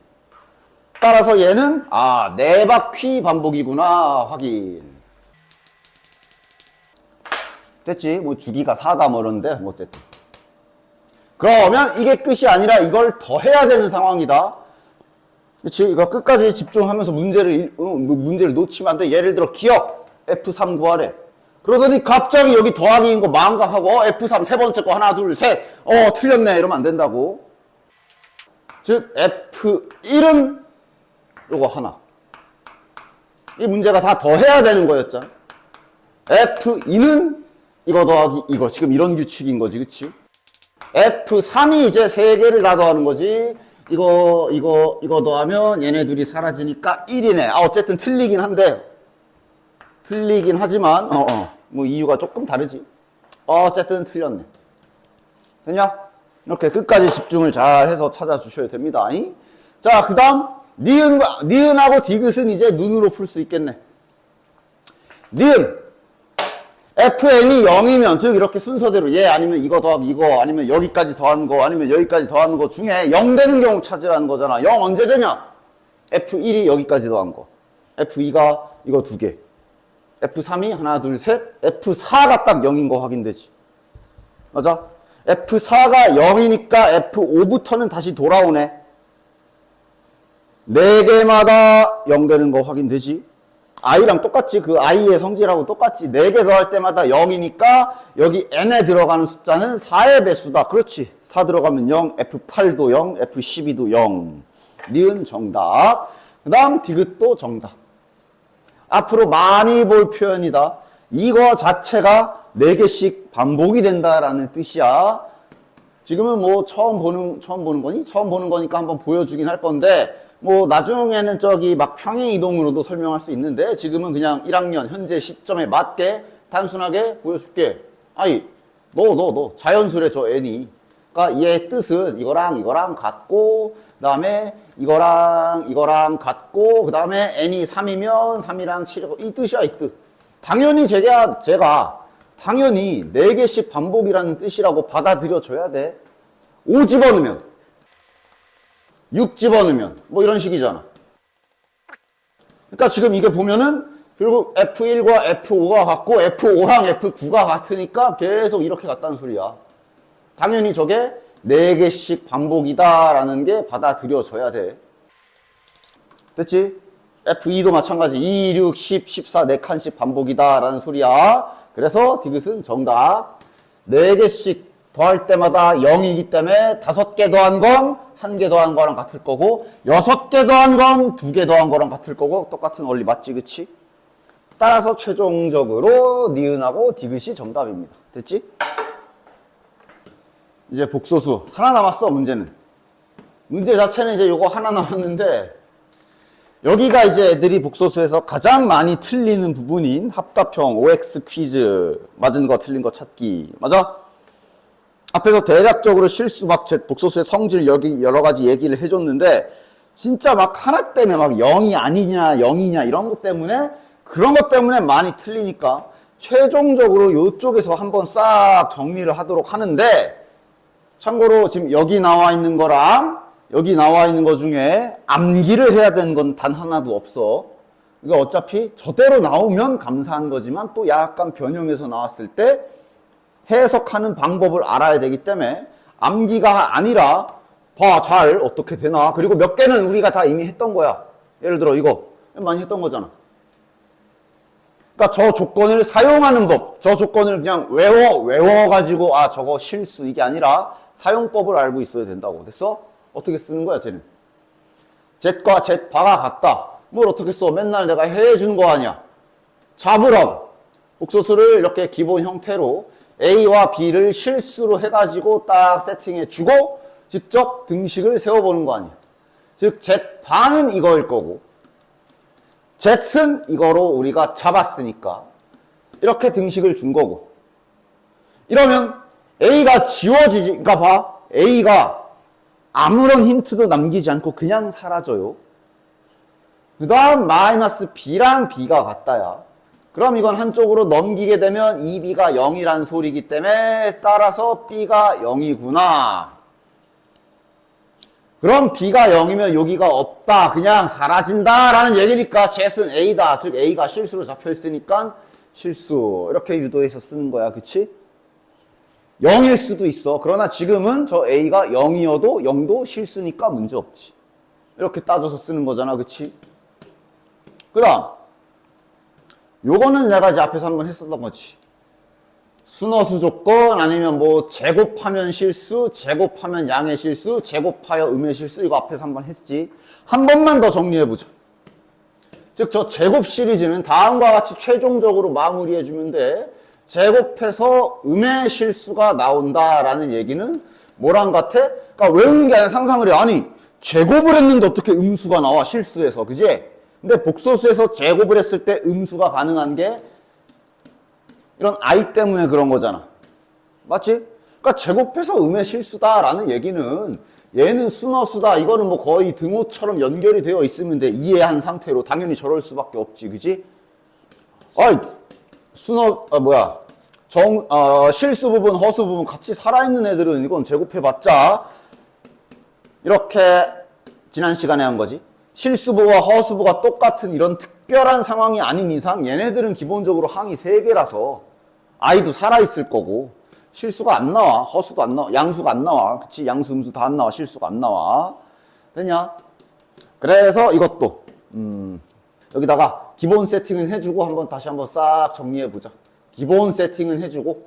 따라서 얘는 4바퀴 반복이구나 확인. 됐지? 뭐 주기가 4다 뭐 이런데 뭐 어쨌든. 그러면 이게 끝이 아니라 이걸 더 해야 되는 상황이다. 그치? 이거 끝까지 집중하면서 문제를 놓치면 안 돼. 예를 들어 기억 F3 구하래. 그러더니 갑자기 여기 더하기인 거 망각하고 F3 세 번째 거 하나 둘 셋 틀렸네 이러면 안 된다고. 즉 F1은 요거 하나. 이 문제가 다 더 해야 되는 거였잖아. F2는 이거 더하기 이거. 지금 이런 규칙인 거지. 그치? F3이 이제 세 개를 다 더하는 거지. 이거 더하면 얘네 둘이 사라지니까 1이네. 어쨌든 틀리긴 한데. 틀리긴 하지만, 뭐 이유가 조금 다르지. 어쨌든 틀렸네. 됐냐? 이렇게 끝까지 집중을 잘 해서 찾아주셔야 됩니다. 자, 그 다음, 니은하고 디귿은 이제 눈으로 풀 수 있겠네. 니은. fn이 0이면, 즉, 이렇게 순서대로 얘 아니면 이거 더하기 이거, 아니면 여기까지 더하는 거, 아니면 여기까지 더하는 거 중에 0 되는 경우 찾으라는 거잖아. 0 언제 되냐? f1이 여기까지 더한 거. f2가 이거 2개. f3이 하나, 둘, 셋. f4가 딱 0인 거 확인되지. 맞아? f4가 0이니까 f5부터는 다시 돌아오네. 4개마다 0 되는 거 확인되지. i랑 똑같지. 그 i의 성질하고 똑같지. 4개 더할 때마다 0이니까 여기 n에 들어가는 숫자는 4의 배수다. 그렇지. 4 들어가면 0, f8도 0, f12도 0. 니은 정답. 그 다음 디귿도 정답. 앞으로 많이 볼 표현이다. 이거 자체가 4개씩 반복이 된다라는 뜻이야. 지금은 뭐 처음 보는 거니? 처음 보는 거니까 한번 보여주긴 할 건데, 뭐 나중에는 저기 막 평행 이동으로도 설명할 수 있는데, 지금은 그냥 1학년 현재 시점에 맞게 단순하게 보여줄게. 너 자연수래 저 n이. 그러니까 얘의 뜻은 이거랑 같고, 그 다음에 이거랑 같고, 그 다음에 n이 3이면 3이랑 7이고, 이 뜻이야, 이 뜻. 당연히 제가 당연히 4개씩 반복이라는 뜻이라고 받아들여줘야 돼. 5 집어넣으면, 6 집어넣으면, 뭐 이런 식이잖아. 그러니까 지금 이게 보면은, 결국 F1과 F5가 같고, F5랑 F9가 같으니까 계속 이렇게 같다는 소리야. 당연히 저게 4개씩 반복이다라는 게 받아들여져야 돼. 됐지? F2도 마찬가지. 2, 6, 10, 14, 4칸씩 반복이다라는 소리야. 그래서 디귿은 정답. 4개씩 더할 때마다 0이기 때문에 5개 더한 건 1개 더한 거랑 같을 거고, 6개 더한 건 2개 더한 거랑 같을 거고, 똑같은 원리 맞지, 그치? 따라서 최종적으로 니은하고 디귿이 정답입니다. 됐지? 이제 복소수 하나 남았어. 문제 자체는 이제 요거 하나 남았는데, 여기가 이제 애들이 복소수에서 가장 많이 틀리는 부분인 합답형 OX 퀴즈. 맞은 거 틀린 거 찾기. 맞아? 앞에서 대략적으로 실수 복소수의 성질 여러 가지 얘기를 해줬는데, 진짜 막 하나 때문에 막 0이 아니냐 0이냐 이런 것 때문에, 그런 것 때문에 많이 틀리니까 최종적으로 요쪽에서 한번 싹 정리를 하도록 하는데, 참고로 지금 여기 나와 있는 거랑 여기 나와 있는 것 중에 암기를 해야 되는 건 단 하나도 없어. 이거 어차피 저대로 나오면 감사한 거지만 또 약간 변형해서 나왔을 때 해석하는 방법을 알아야 되기 때문에 암기가 아니라 봐, 잘 어떻게 되나. 그리고 몇 개는 우리가 다 이미 했던 거야. 예를 들어 이거 많이 했던 거잖아. 그러니까 저 조건을 사용하는 법, 저 조건을 그냥 외워가지고 아 저거 실수 이게 아니라 사용법을 알고 있어야 된다고. 됐어? 어떻게 쓰는 거야 쟤는? Z과 Z바가 같다. 뭘 어떻게 써? 맨날 내가 해주는 거 아니야. 잡으라고. 복소수를 이렇게 기본 형태로 A와 B를 실수로 해가지고 딱 세팅해주고 직접 등식을 세워보는 거 아니야. 즉 Z바는 이거일 거고 Z은 이거로 우리가 잡았으니까 이렇게 등식을 준 거고 이러면 A가 지워지지. 그러니까 봐. A가 아무런 힌트도 남기지 않고 그냥 사라져요. 그 다음 마이너스 B랑 B가 같다야. 그럼 이건 한쪽으로 넘기게 되면 2B가 0이란 소리이기 때문에 따라서 B가 0이구나. 그럼 B가 0이면 여기가 없다. 그냥 사라진다 라는 얘기니까 Z는 A다. 즉 A가 실수로 잡혀있으니까 실수. 이렇게 유도해서 쓰는 거야. 그치? 0일 수도 있어. 그러나 지금은 저 A가 0이어도 0도 실수니까 문제없지. 이렇게 따져서 쓰는 거잖아. 그치? 그 다음 요거는 내가 이제 앞에서 한번 했었던 거지. 순허수 조건 아니면 뭐 제곱하면 실수, 제곱하면 양의 실수, 제곱하여 음의 실수 이거 앞에서 한번 했지. 한 번만 더 정리해보자. 즉 저 제곱 시리즈는 다음과 같이 최종적으로 마무리해주면 돼. 제곱해서 음의 실수가 나온다라는 얘기는 뭐랑 같아? 그러니까 외우는 게 아니라 상상을 해. 아니 제곱을 했는데 어떻게 음수가 나와 실수해서. 그지? 근데 복소수에서 제곱을 했을 때 음수가 가능한 게 이런 I 때문에 그런 거잖아. 맞지? 그러니까 제곱해서 음의 실수다라는 얘기는 얘는 순허수다. 이거는 뭐 거의 등호처럼 연결이 되어 있으면 돼. 이해한 상태로. 당연히 저럴 수밖에 없지. 그지? 아이, 실수 부분, 허수 부분 같이 살아있는 애들은 이건 제곱해봤자 이렇게 지난 시간에 한 거지. 실수부와 허수부가 똑같은 이런 특별한 상황이 아닌 이상 얘네들은 기본적으로 항이 3개라서 I도 살아있을 거고 실수가 안 나와. 허수도 안 나와. 양수가 안 나와. 그치? 양수, 음수 다 안 나와. 실수가 안 나와. 되냐? 그래서 이것도 여기다가 기본 세팅은 해주고 다시 한번 싹 정리해보자. 기본 세팅은 해주고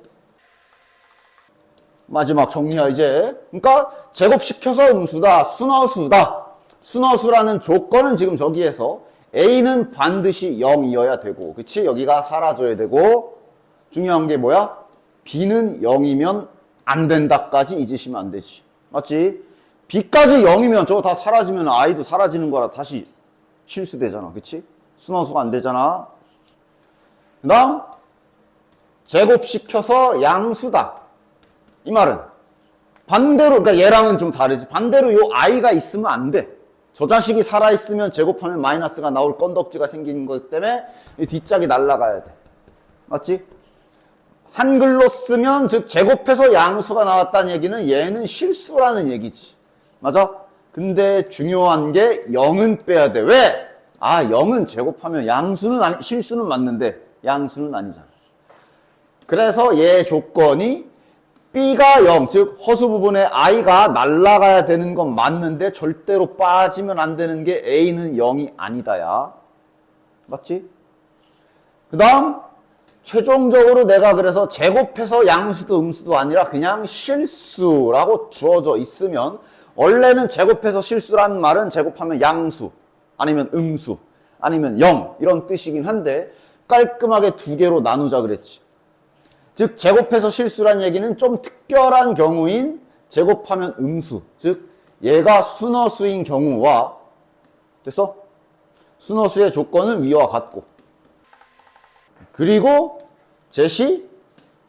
마지막 정리야 이제. 그러니까 제곱시켜서 음수다. 순허수다. 순허수라는 조건은 지금 저기에서 A는 반드시 0이어야 되고 그치? 여기가 사라져야 되고 중요한 게 뭐야? B는 0이면 안 된다까지 잊으시면 안 되지. 맞지? B까지 0이면 저거 다 사라지면 I도 사라지는 거라 다시 실수되잖아. 그치? 순허수가 안 되잖아. 그 다음 제곱시켜서 양수다. 이 말은 반대로 그러니까 얘랑은 좀 다르지. 반대로 요 I가 있으면 안 돼. 저 자식이 살아있으면 제곱하면 마이너스가 나올 건덕지가 생기는 거기 때문에 이 뒷짝이 날아가야 돼. 맞지? 한글로 쓰면 즉 제곱해서 양수가 나왔다는 얘기는 얘는 실수라는 얘기지. 맞아? 근데 중요한 게 0은 빼야 돼. 왜? 0은 제곱하면 양수는 실수는 맞는데 양수는 아니잖아. 그래서 얘 조건이 B가 0, 즉 허수 부분에 I가 날아가야 되는 건 맞는데 절대로 빠지면 안 되는 게 A는 0이 아니다야. 맞지? 그 다음 최종적으로 내가 그래서 제곱해서 양수도 음수도 아니라 그냥 실수라고 주어져 있으면 원래는 제곱해서 실수라는 말은 제곱하면 양수 아니면 음수 아니면 0 이런 뜻이긴 한데 깔끔하게 2개로 나누자 그랬지. 즉 제곱해서 실수란 얘기는 좀 특별한 경우인 제곱하면 음수, 즉 얘가 순허수인 경우와 됐어? 순허수의 조건은 위와 같고 그리고 셋이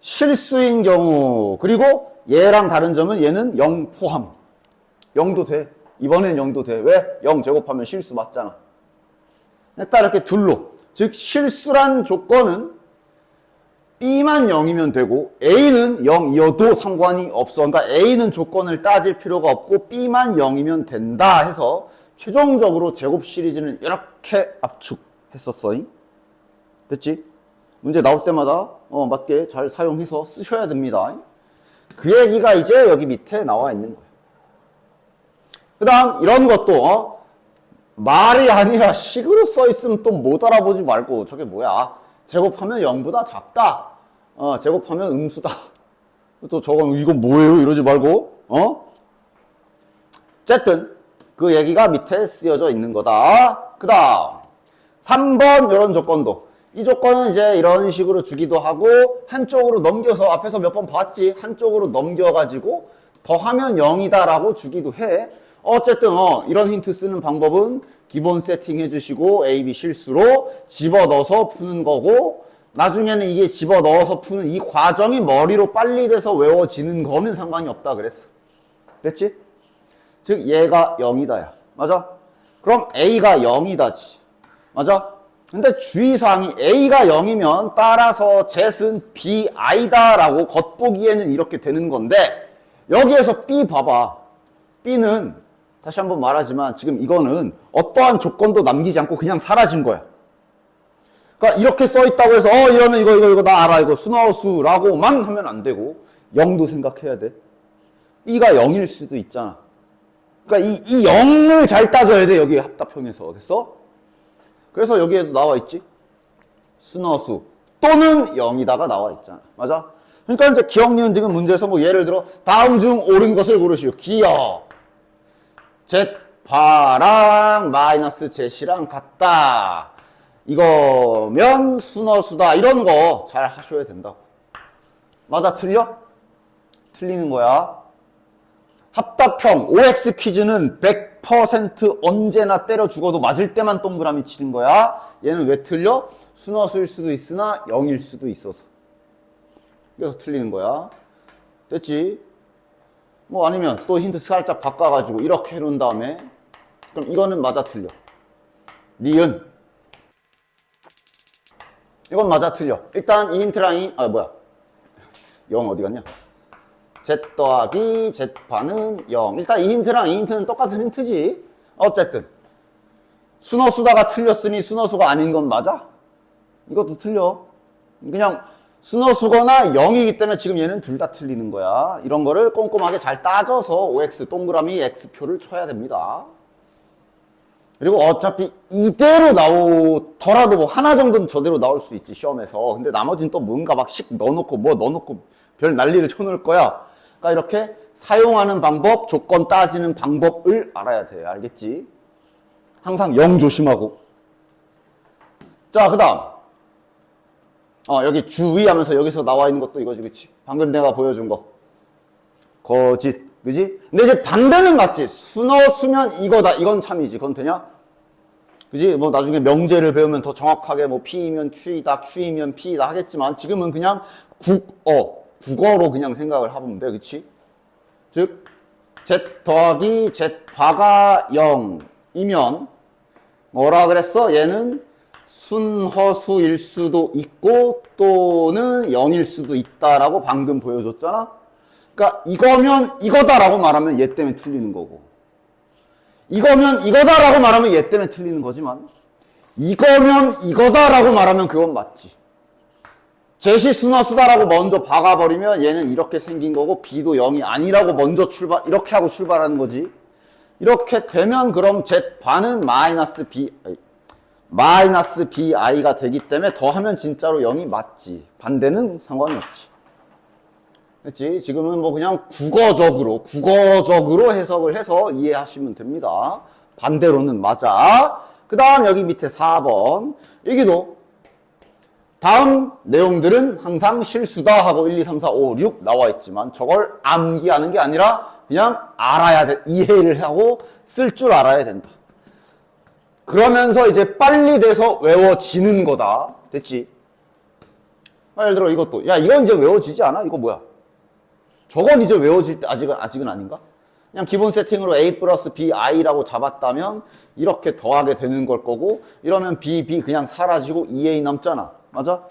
실수인 경우 그리고 얘랑 다른 점은 얘는 0 포함 0도 돼. 이번엔 0도 돼. 왜? 0 제곱하면 실수 맞잖아. 딱 이렇게 둘로 즉 실수란 조건은 B만 0이면 되고 A는 0이어도 상관이 없어. 그러니까 A는 조건을 따질 필요가 없고 B만 0이면 된다 해서 최종적으로 제곱 시리즈는 이렇게 압축했었어. 됐지? 문제 나올 때마다 맞게 잘 사용해서 쓰셔야 됩니다. 그 얘기가 이제 여기 밑에 나와 있는 거예요. 그 다음 이런 것도 말이 아니라 식으로 써 있으면 또 못 알아보지 말고 저게 뭐야? 제곱하면 0보다 작다. 제곱하면 음수다. 또 저건 이건 뭐예요? 이러지 말고 어쨌든 그 얘기가 밑에 쓰여져 있는 거다. 그 다음 3번 이런 조건도 이 조건은 이제 이런 식으로 주기도 하고 한쪽으로 넘겨서 앞에서 몇 번 봤지? 한쪽으로 넘겨가지고 더하면 0이다 라고 주기도 해. 어쨌든 이런 힌트 쓰는 방법은 기본 세팅 해주시고 A, B 실수로 집어넣어서 푸는 거고 나중에는 이게 집어넣어서 푸는 이 과정이 머리로 빨리 돼서 외워지는 거면 상관이 없다 그랬어. 됐지? 즉 얘가 0이다 야. 맞아? 그럼 A가 0이다지. 맞아? 근데 주의사항이 A가 0이면 따라서 Z은 BI다 라고 겉보기에는 이렇게 되는 건데 여기에서 B 봐봐. B는 다시 한번 말하지만 지금 이거는 어떠한 조건도 남기지 않고 그냥 사라진 거야. 그러니까 이렇게 써있다고 해서 이러면 이거 나 알아. 이거 순허수라고만 하면 안 되고 0도 생각해야 돼. B가 0일 수도 있잖아. 그러니까 이 0을 잘 따져야 돼. 여기 합답형에서. 됐어? 그래서 여기에도 나와 있지. 순허수 또는 0이다가 나와 있잖아. 맞아? 그러니까 이제 기억, 니은, 디귿 문제에서 뭐 예를 들어 다음 중 옳은 것을 고르시오. 기억 Z바랑 마이너스 Z랑 같다. 이거면 순허수다. 이런 거 잘 하셔야 된다고. 맞아? 틀려? 틀리는 거야. 합답형 OX 퀴즈는 100% 언제나 때려 죽어도 맞을 때만 동그라미 치는 거야. 얘는 왜 틀려? 순허수일 수도 있으나 0일 수도 있어서. 그래서 틀리는 거야. 됐지? 뭐 아니면 또 힌트 살짝 바꿔가지고 이렇게 해놓은 다음에 그럼 이거는 맞아 틀려. 니은 이건 맞아 틀려. 일단 이 힌트랑 0 어디 갔냐? Z 더하기 Z반은 0. 일단 이 힌트랑 이 힌트는 똑같은 힌트지. 어쨌든 순허수다가 틀렸으니 순허수가 아닌 건 맞아? 이것도 틀려. 그냥 순허수거나 0이기 때문에 지금 얘는 둘 다 틀리는 거야. 이런 거를 꼼꼼하게 잘 따져서 OX 동그라미 X표를 쳐야 됩니다. 그리고 어차피 이대로 나오더라도 뭐 하나 정도는 저대로 나올 수 있지 시험에서. 근데 나머지는 또 뭔가 막 식 넣어놓고 뭐 넣어놓고 별 난리를 쳐놓을 거야. 그러니까 이렇게 사용하는 방법, 조건 따지는 방법을 알아야 돼. 알겠지? 항상 0 조심하고. 자, 그 다음 여기 주의하면서 여기서 나와 있는 것도 이거지, 그치? 방금 내가 보여준 거. 거짓, 그지? 근데 이제 반대는 맞지? 순허수면 이거다. 이건 참이지. 그건 되냐? 그지? 뭐 나중에 명제를 배우면 더 정확하게 뭐 P이면 Q이다, Q이면 P이다 하겠지만 지금은 그냥 국어로 그냥 생각을 해보면 돼. 그치? 즉, Z 더하기 Z바가 0이면 뭐라 그랬어? 얘는 순허수일 수도 있고 또는 0일 수도 있다라고 방금 보여줬잖아. 그러니까 이거면 이거다라고 말하면 얘 때문에 틀리는 거고 이거면 이거다라고 말하면 얘 때문에 틀리는 거지만 이거면 이거다라고 말하면 그건 맞지. Z이 순허수다라고 먼저 박아버리면 얘는 이렇게 생긴 거고 B도 0이 아니라고 먼저 이렇게 하고 출발하는 거지. 이렇게 되면 그럼 Z반은 마이너스 BI가 되기 때문에 더하면 진짜로 0이 맞지. 반대는 상관이 없지. 그렇지? 지금은 뭐 그냥 국어적으로 해석을 해서 이해하시면 됩니다. 반대로는 맞아. 그 다음 여기 밑에 4번. 여기도 다음 내용들은 항상 실수다 하고 1, 2, 3, 4, 5, 6 나와 있지만 저걸 암기하는 게 아니라 그냥 알아야 돼. 이해를 하고 쓸 줄 알아야 된다. 그러면서 이제 빨리 돼서 외워지는 거다. 됐지? 예를 들어 이것도. 야, 이건 이제 외워지지 않아? 이거 뭐야? 저건 이제 외워질 때 아직은 아닌가? 그냥 기본 세팅으로 A 플러스 BI라고 잡았다면 이렇게 더하게 되는 걸 거고 이러면 B 그냥 사라지고 2A 남잖아. 맞아?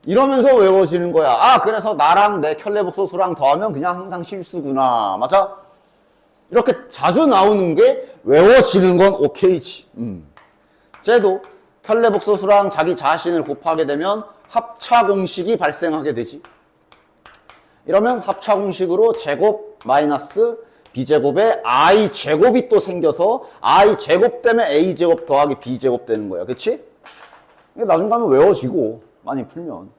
이러면서 외워지는 거야. 아, 그래서 나랑 내 켤레복소수랑 더하면 그냥 항상 실수구나. 맞아? 이렇게 자주 나오는 게 외워지는 건 오케이지. 쟤도 켤레복소수랑 자기 자신을 곱하게 되면 합차 공식이 발생하게 되지. 이러면 합차 공식으로 제곱 마이너스 b제곱에 i제곱이 또 생겨서 i제곱 때문에 a제곱 더하기 b제곱 되는 거야. 그치? 이게 나중 가면 외워지고 많이 풀면.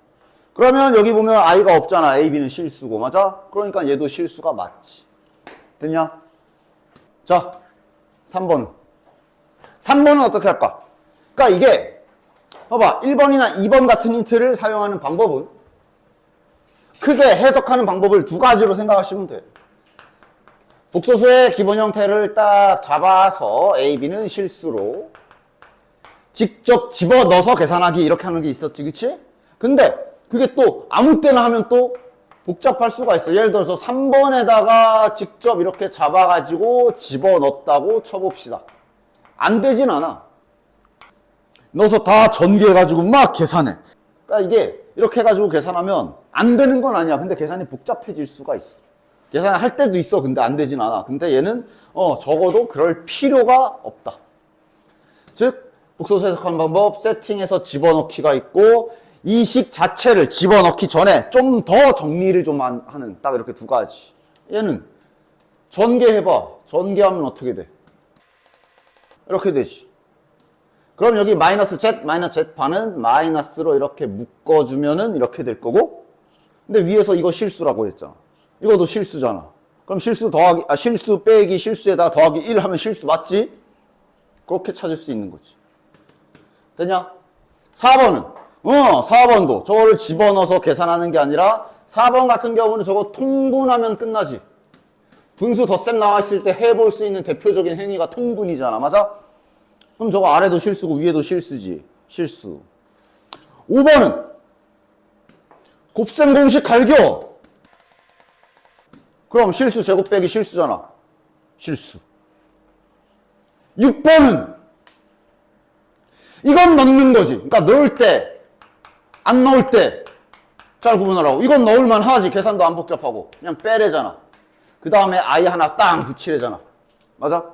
그러면 여기 보면 i가 없잖아. a, b는 실수고. 맞아? 그러니까 얘도 실수가 맞지. 됐냐? 자, 3번은. 3번은 어떻게 할까? 그러니까 이게 봐봐. 1번이나 2번 같은 힌트를 사용하는 방법은 크게 해석하는 방법을 두 가지로 생각하시면 돼. 복소수의 기본 형태를 딱 잡아서 A, B는 실수로 직접 집어넣어서 계산하기 이렇게 하는 게 있었지, 그치? 근데 그게 또 아무 때나 하면 또 복잡할 수가 있어. 예를 들어서 3번에다가 직접 이렇게 잡아가지고 집어넣었다고 쳐봅시다. 안 되진 않아. 넣어서 다 전개해가지고 막 계산해. 그러니까 이게 이렇게 해가지고 계산하면 안 되는 건 아니야. 근데 계산이 복잡해질 수가 있어. 계산할 때도 있어. 근데 안 되진 않아. 근데 얘는 적어도 그럴 필요가 없다. 즉 복소수 해석하는 방법, 세팅해서 집어넣기가 있고 이 식 자체를 집어넣기 전에 좀 더 정리를 좀 하는 딱 이렇게 두 가지. 얘는 전개해봐. 전개하면 어떻게 돼? 이렇게 되지. 그럼 여기 마이너스 z, 마이너스 z반은 마이너스로 이렇게 묶어주면은 이렇게 될 거고, 근데 위에서 이거 실수라고 했잖아. 이것도 실수잖아. 그럼 실수 더하기, 실수 빼기 실수에다 더하기 1 하면 실수 맞지? 그렇게 찾을 수 있는 거지. 되냐? 4번은 4번도 저거를 집어넣어서 계산하는 게 아니라 4번 같은 경우는 저거 통분하면 끝나지. 분수 덧셈 나와 있을 때 해볼 수 있는 대표적인 행위가 통분이잖아. 맞아? 그럼 저거 아래도 실수고 위에도 실수지. 실수. 5번은 곱셈 공식 갈겨. 그럼 실수 제곱 빼기 실수잖아. 실수. 6번은 이건 넣는 거지. 그러니까 넣을 때, 안 넣을 때 잘 구분하라고. 이건 넣을만 하지. 계산도 안 복잡하고. 그냥 빼래잖아. 그 다음에 i 하나 땅 붙이래잖아. 맞아?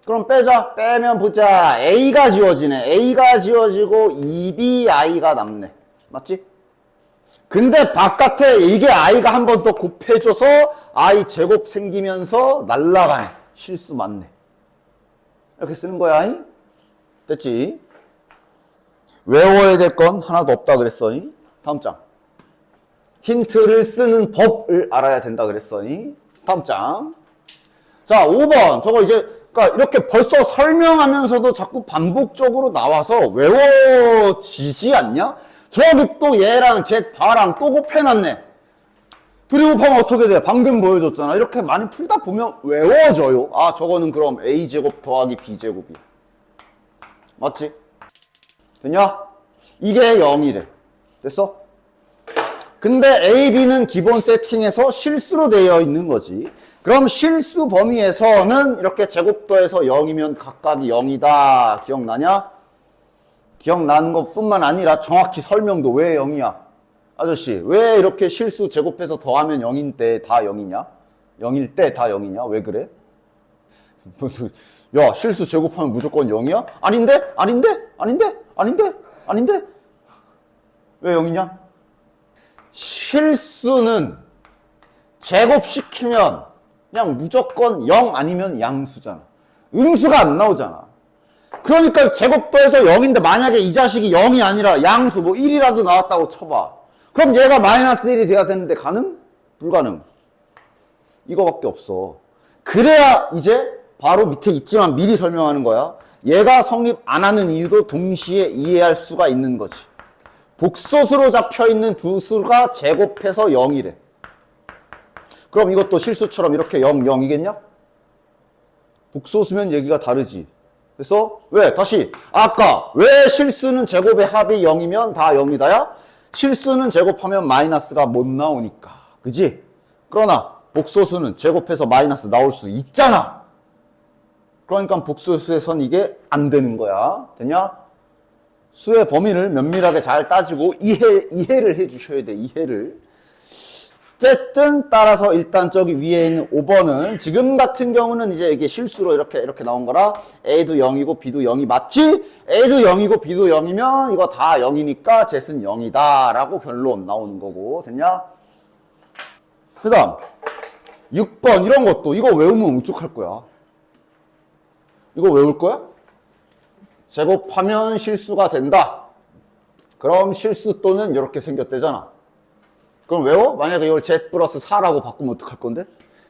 그럼 빼자. 빼면 보자. a가 지워지네. a가 지워지고 2bi가 남네. 맞지? 근데 바깥에 이게 i가 한 번 더 곱해줘서 i 제곱 생기면서 날라가네. 실수 맞네. 이렇게 쓰는 거야. 됐지? 외워야 될 건 하나도 없다 그랬어. 다음 장. 힌트를 쓰는 법을 알아야 된다 그랬어. 다음 장. 자, 5번. 저거 이제 그러니까 이렇게 벌써 설명하면서도 자꾸 반복적으로 나와서 외워지지 않냐? 저기 또 얘랑 쟤 바랑 또 곱해놨네. 둘이 곱하면 어떻게 돼? 방금 보여줬잖아. 이렇게 많이 풀다 보면 외워져요. 아, 저거는 그럼 a제곱 더하기 b제곱이야. 맞지? 됐냐? 이게 0이래. 됐어? 근데 A, B는 기본 세팅에서 실수로 되어 있는 거지. 그럼 실수 범위에서는 이렇게 제곱도에서 0이면 각각이 0이다. 기억나냐? 기억나는 것뿐만 아니라 정확히 설명도 왜 0이야? 아저씨, 왜 이렇게 실수 제곱해서 더하면 0인데 다 0이냐? 0일 때 다 0이냐? 왜 그래? 야, 실수 제곱하면 무조건 0이야? 아닌데? 아닌데? 아닌데? 아닌데? 아닌데? 왜 0이냐? 실수는 제곱시키면 그냥 무조건 0 아니면 양수잖아. 음수가 안 나오잖아. 그러니까 제곱도에서 0인데 만약에 이 자식이 0이 아니라 양수 뭐 1이라도 나왔다고 쳐봐. 그럼 얘가 마이너스 1이 돼야 되는데 가능? 불가능. 이거밖에 없어. 그래야 이제 바로 밑에 있지만 미리 설명하는 거야. 얘가 성립 안 하는 이유도 동시에 이해할 수가 있는 거지. 복소수로 잡혀있는 두 수가 제곱해서 0이래. 그럼 이것도 실수처럼 이렇게 0, 0이겠냐? 복소수면 얘기가 다르지. 그래서 왜? 다시 아까 왜 실수는 제곱의 합이 0이면 다 0이다야? 실수는 제곱하면 마이너스가 못 나오니까. 그지? 그러나 복소수는 제곱해서 마이너스 나올 수 있잖아. 그러니까 복소수에선 이게 안 되는 거야. 됐냐? 수의 범위를 면밀하게 잘 따지고 이해를 해 주셔야 돼, 이해를. 어쨌든 따라서 일단 저기 위에 있는 5번은 지금 같은 경우는 이제 이게 실수로 이렇게 나온 거라 A도 0이고 B도 0이 맞지? A도 0이고 B도 0이면 이거 다 0이니까 Z는 0이다 라고 결론 나오는 거고. 됐냐? 그 다음 6번 이런 것도 이거 외우면 우측할 거야. 이거 외울 거야? 제곱하면 실수가 된다. 그럼 실수 또는 이렇게 생겼대잖아. 그럼 외워? 만약에 이걸 Z 플러스 4라고 바꾸면 어떡할 건데?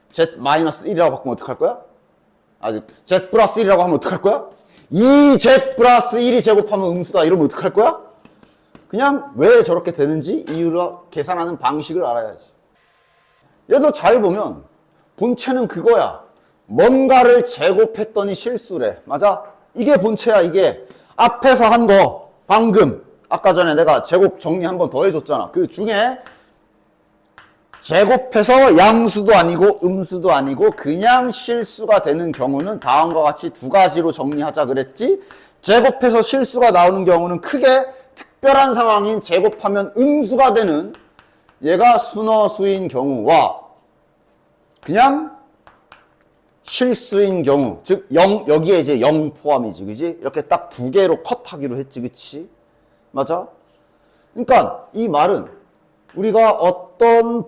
Z 마이너스 1이라고 바꾸면 어떡할 거야? Z 플러스 1이라고 하면 어떡할 거야? 이 Z 플러스 1이 제곱하면 음수다 이러면 어떡할 거야? 그냥 왜 저렇게 되는지 이유로 계산하는 방식을 알아야지. 얘도 잘 보면 본체는 그거야. 뭔가를 제곱했더니 실수래. 맞아? 이게 본체야, 이게. 앞에서 한 거, 방금. 아까 전에 내가 제곱 정리 한 번 더 해줬잖아. 그 중에 제곱해서 양수도 아니고 음수도 아니고 그냥 실수가 되는 경우는 다음과 같이 두 가지로 정리하자 그랬지. 제곱해서 실수가 나오는 경우는 크게 특별한 상황인 제곱하면 음수가 되는 얘가 순허수인 경우와 그냥 실수인 경우, 즉 여기에 이제 0 포함이지, 그지? 이렇게 딱 두 개로 컷하기로 했지, 그치? 맞아? 그러니까 이 말은 우리가 어떤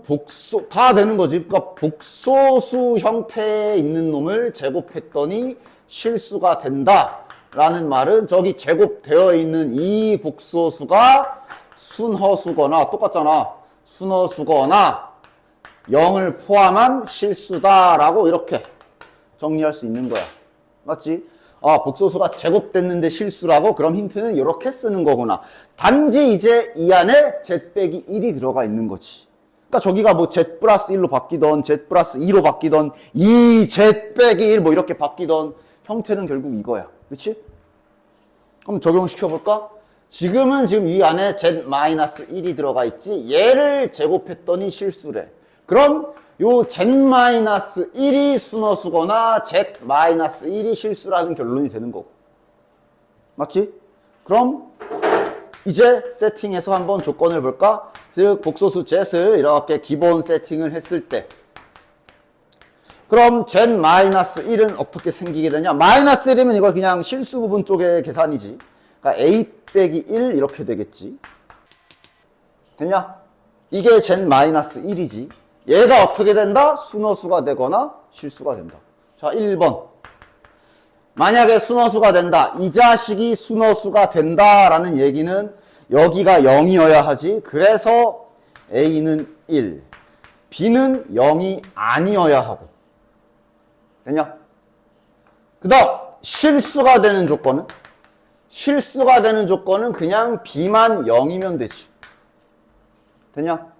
다 되는 거지. 그러니까 복소수 형태에 있는 놈을 제곱했더니 실수가 된다라는 말은 저기 제곱되어 있는 이 복소수가 순허수거나 똑같잖아. 순허수거나 0을 포함한 실수다라고 이렇게 정리할 수 있는 거야. 맞지? 복소수가 제곱됐는데 실수라고? 그럼 힌트는 이렇게 쓰는 거구나. 단지 이제 이 안에 Z 빼기 1이 들어가 있는 거지. 그러니까 저기가 뭐 Z 플러스 1로 바뀌던 Z 플러스 2로 바뀌던 2Z 빼기 1 뭐 이렇게 바뀌던 형태는 결국 이거야. 그치? 그럼 적용시켜볼까? 지금 이 안에 Z 마이너스 1이 들어가 있지. 얘를 제곱했더니 실수래. 그럼 요 Z-1이 순허수거나 Z-1이 실수라는 결론이 되는 거고. 맞지? 그럼 이제 세팅해서 한번 조건을 볼까? 즉 복소수 Z를 이렇게 기본 세팅을 했을 때 그럼 Z-1은 어떻게 생기게 되냐? 마이너스 1이면 이거 그냥 실수 부분 쪽의 계산이지. 그러니까 A 빼기 1 이렇게 되겠지. 됐냐? 이게 Z-1이지. 얘가 어떻게 된다? 순허수가 되거나 실수가 된다. 자, 1번. 만약에 순허수가 된다. 이 자식이 순허수가 된다라는 얘기는 여기가 0이어야 하지. 그래서 A는 1, B는 0이 아니어야 하고. 됐냐? 그 다음 실수가 되는 조건은? 실수가 되는 조건은 그냥 B만 0이면 되지. 됐냐?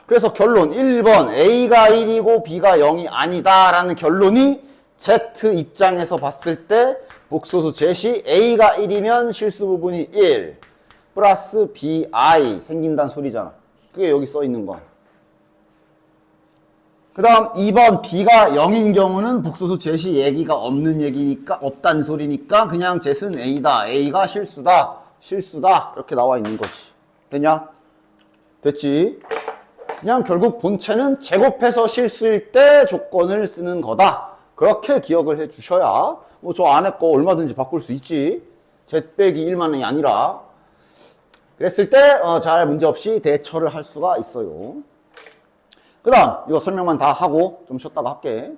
그래서 결론 1번 A가 1이고 B가 0이 아니다라는 결론이 Z 입장에서 봤을 때 복소수 Z이 A가 1이면 실수 부분이 1 플러스 BI 생긴다는 소리잖아. 그게 여기 써 있는 거. 그 다음 2번 B가 0인 경우는 복소수 Z이 얘기가 없다는 소리니까 그냥 Z는 A다. A가 실수다. 이렇게 나와 있는 거지. 됐냐? 됐지? 그냥 결국 본체는 제곱해서 실수일 때 조건을 쓰는 거다. 그렇게 기억을 해 주셔야 뭐 저 안에 거 얼마든지 바꿀 수 있지. Z 빼기 1만이 아니라. 그랬을 때 잘 문제없이 대처를 할 수가 있어요. 그 다음 이거 설명만 다 하고 좀 쉬었다가 할게.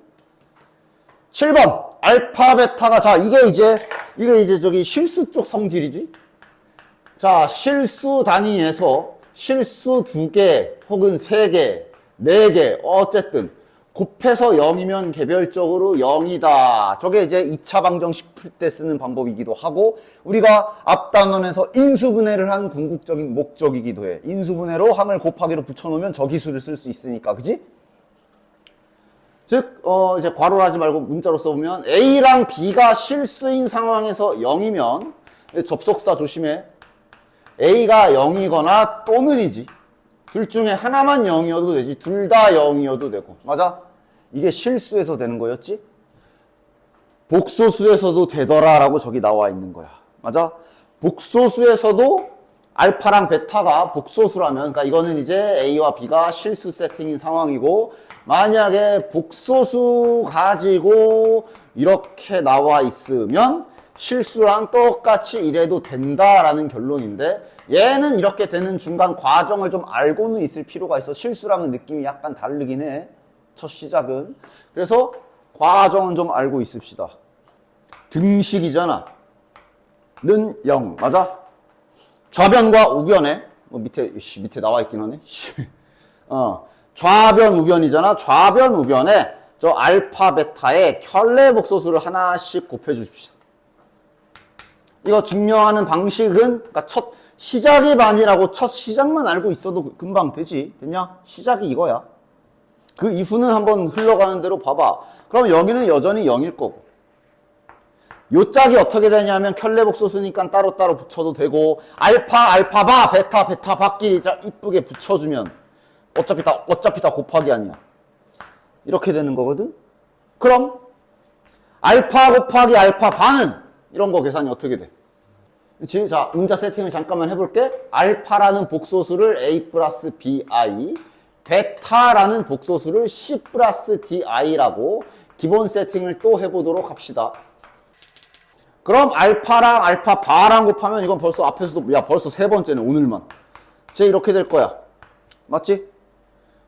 7번 알파 베타가 자 이게 이제 저기 실수 쪽 성질이지. 자 실수 단위에서 실수 2개 혹은 3개, 4개 어쨌든 곱해서 0이면 개별적으로 0이다. 저게 이제 2차 방정식 풀 때 쓰는 방법이기도 하고 우리가 앞 단원에서 인수분해를 한 궁극적인 목적이기도 해. 인수분해로 항을 곱하기로 붙여놓으면 저 기술을 쓸 수 있으니까. 그지? 즉 이제 괄호를 하지 말고 문자로 써보면 A랑 B가 실수인 상황에서 0이면 접속사 조심해. A가 0이거나 또는이지. 둘 중에 하나만 0이어도 되지. 둘 다 0이어도 되고. 맞아? 이게 실수에서 되는 거였지? 복소수에서도 되더라라고 저기 나와 있는 거야. 맞아? 복소수에서도 알파랑 베타가 복소수라면, 그러니까 이거는 이제 A와 B가 실수 세팅인 상황이고, 만약에 복소수 가지고 이렇게 나와 있으면 실수랑 똑같이 이래도 된다라는 결론인데, 얘는 이렇게 되는 중간 과정을 좀 알고는 있을 필요가 있어. 실수랑은 느낌이 약간 다르긴 해. 첫 시작은. 그래서 과정은 좀 알고 있읍시다. 등식이잖아. 는 0. 맞아? 좌변과 우변에, 밑에 나와 있긴 하네. 좌변, 우변이잖아. 좌변, 우변에 저 알파, 베타의 켤레 복소수를 하나씩 곱해주십시오. 이거 증명하는 방식은, 그러니까 첫 시작이 반이라고 첫 시작만 알고 있어도 금방 되지. 됐냐? 시작이 이거야. 그 이후는 한번 흘러가는 대로 봐봐. 그럼 여기는 여전히 0일 거고. 요 짝이 어떻게 되냐면 켤레 복소수니까 따로따로 붙여도 되고, 알파 바, 베타 바끼리 이쁘게 붙여주면 어차피 다 곱하기 아니야. 이렇게 되는 거거든? 그럼 알파 곱하기 알파 바는 이런 거 계산이 어떻게 돼? 그치? 자, 음자 세팅을 잠깐만 해볼게. 알파라는 복소수를 A 플러스 BI, 베타라는 복소수를 C 플러스 DI라고 기본 세팅을 또 해보도록 합시다. 그럼 알파랑 알파 바랑 곱하면 이건 벌써 앞에서도, 벌써 세 번째네, 오늘만. 쟤 이렇게 될 거야. 맞지?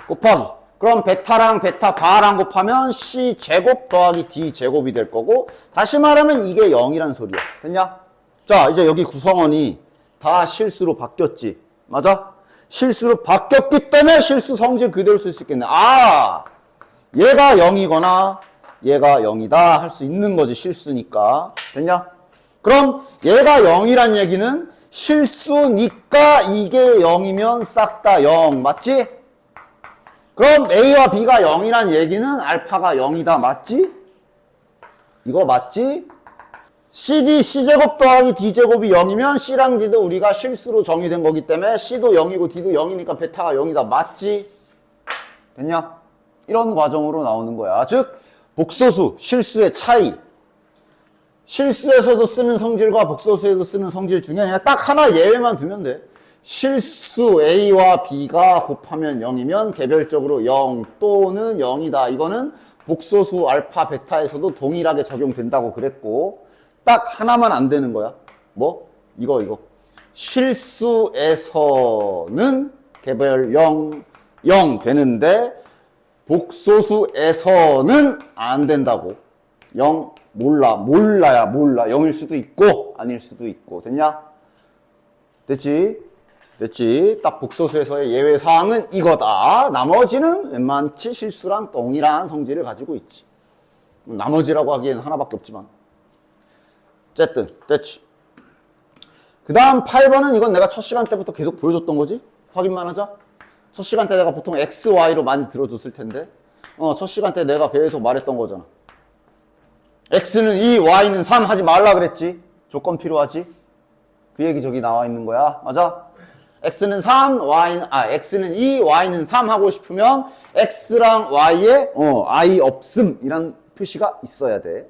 곱하기. 그럼 베타랑 베타 바랑 곱하면 C 제곱 더하기 D 제곱이 될 거고, 다시 말하면 이게 0이란 소리야. 됐냐? 자, 이제 여기 구성원이 다 실수로 바뀌었지. 맞아? 실수로 바뀌었기 때문에 실수 성질 그대로 쓸 수 있겠네. 아! 얘가 0이거나 얘가 0이다 할 수 있는 거지, 실수니까. 됐냐? 그럼 얘가 0이란 얘기는 실수니까 이게 0이면 싹 다 0. 맞지? 그럼 A와 B가 0이란 얘기는 알파가 0이다. 맞지? 이거 맞지? CD, C제곱 더하기 D제곱이 0이면 C랑 D도 우리가 실수로 정의된 거기 때문에 C도 0이고 D도 0이니까 베타가 0이다. 맞지? 됐냐? 이런 과정으로 나오는 거야. 즉, 복소수, 실수의 차이. 실수에서도 쓰는 성질과 복소수에도 쓰는 성질 중에 그냥 딱 하나 예외만 두면 돼. 실수 A와 B가 곱하면 0이면 개별적으로 0 또는 0이다. 이거는 복소수 알파, 베타에서도 동일하게 적용된다고 그랬고, 딱 하나만 안 되는 거야. 뭐? 이거. 실수에서는 개별 0 되는데, 복소수에서는 안 된다고. 0 몰라. 0일 수도 있고 아닐 수도 있고. 됐냐? 됐지? 딱 복소수에서의 예외사항은 이거다. 나머지는 웬만치 실수랑 동일한 성질을 가지고 있지. 나머지라고 하기에는 하나밖에 없지만. 어쨌든 됐지. 그 다음 8번은 이건 내가 첫 시간 때부터 계속 보여줬던 거지? 확인만 하자. 첫 시간 때 내가 보통 X, Y로 많이 들어줬을 텐데, 첫 시간 때 내가 계속 말했던 거잖아. X는 2, Y는 3 하지 말라 그랬지. 조건 필요하지. 그 얘기 저기 나와 있는 거야. 맞아? X는 3, X는 2, Y는 3 하고 싶으면 X랑 Y에 I 없음이란 표시가 있어야 돼.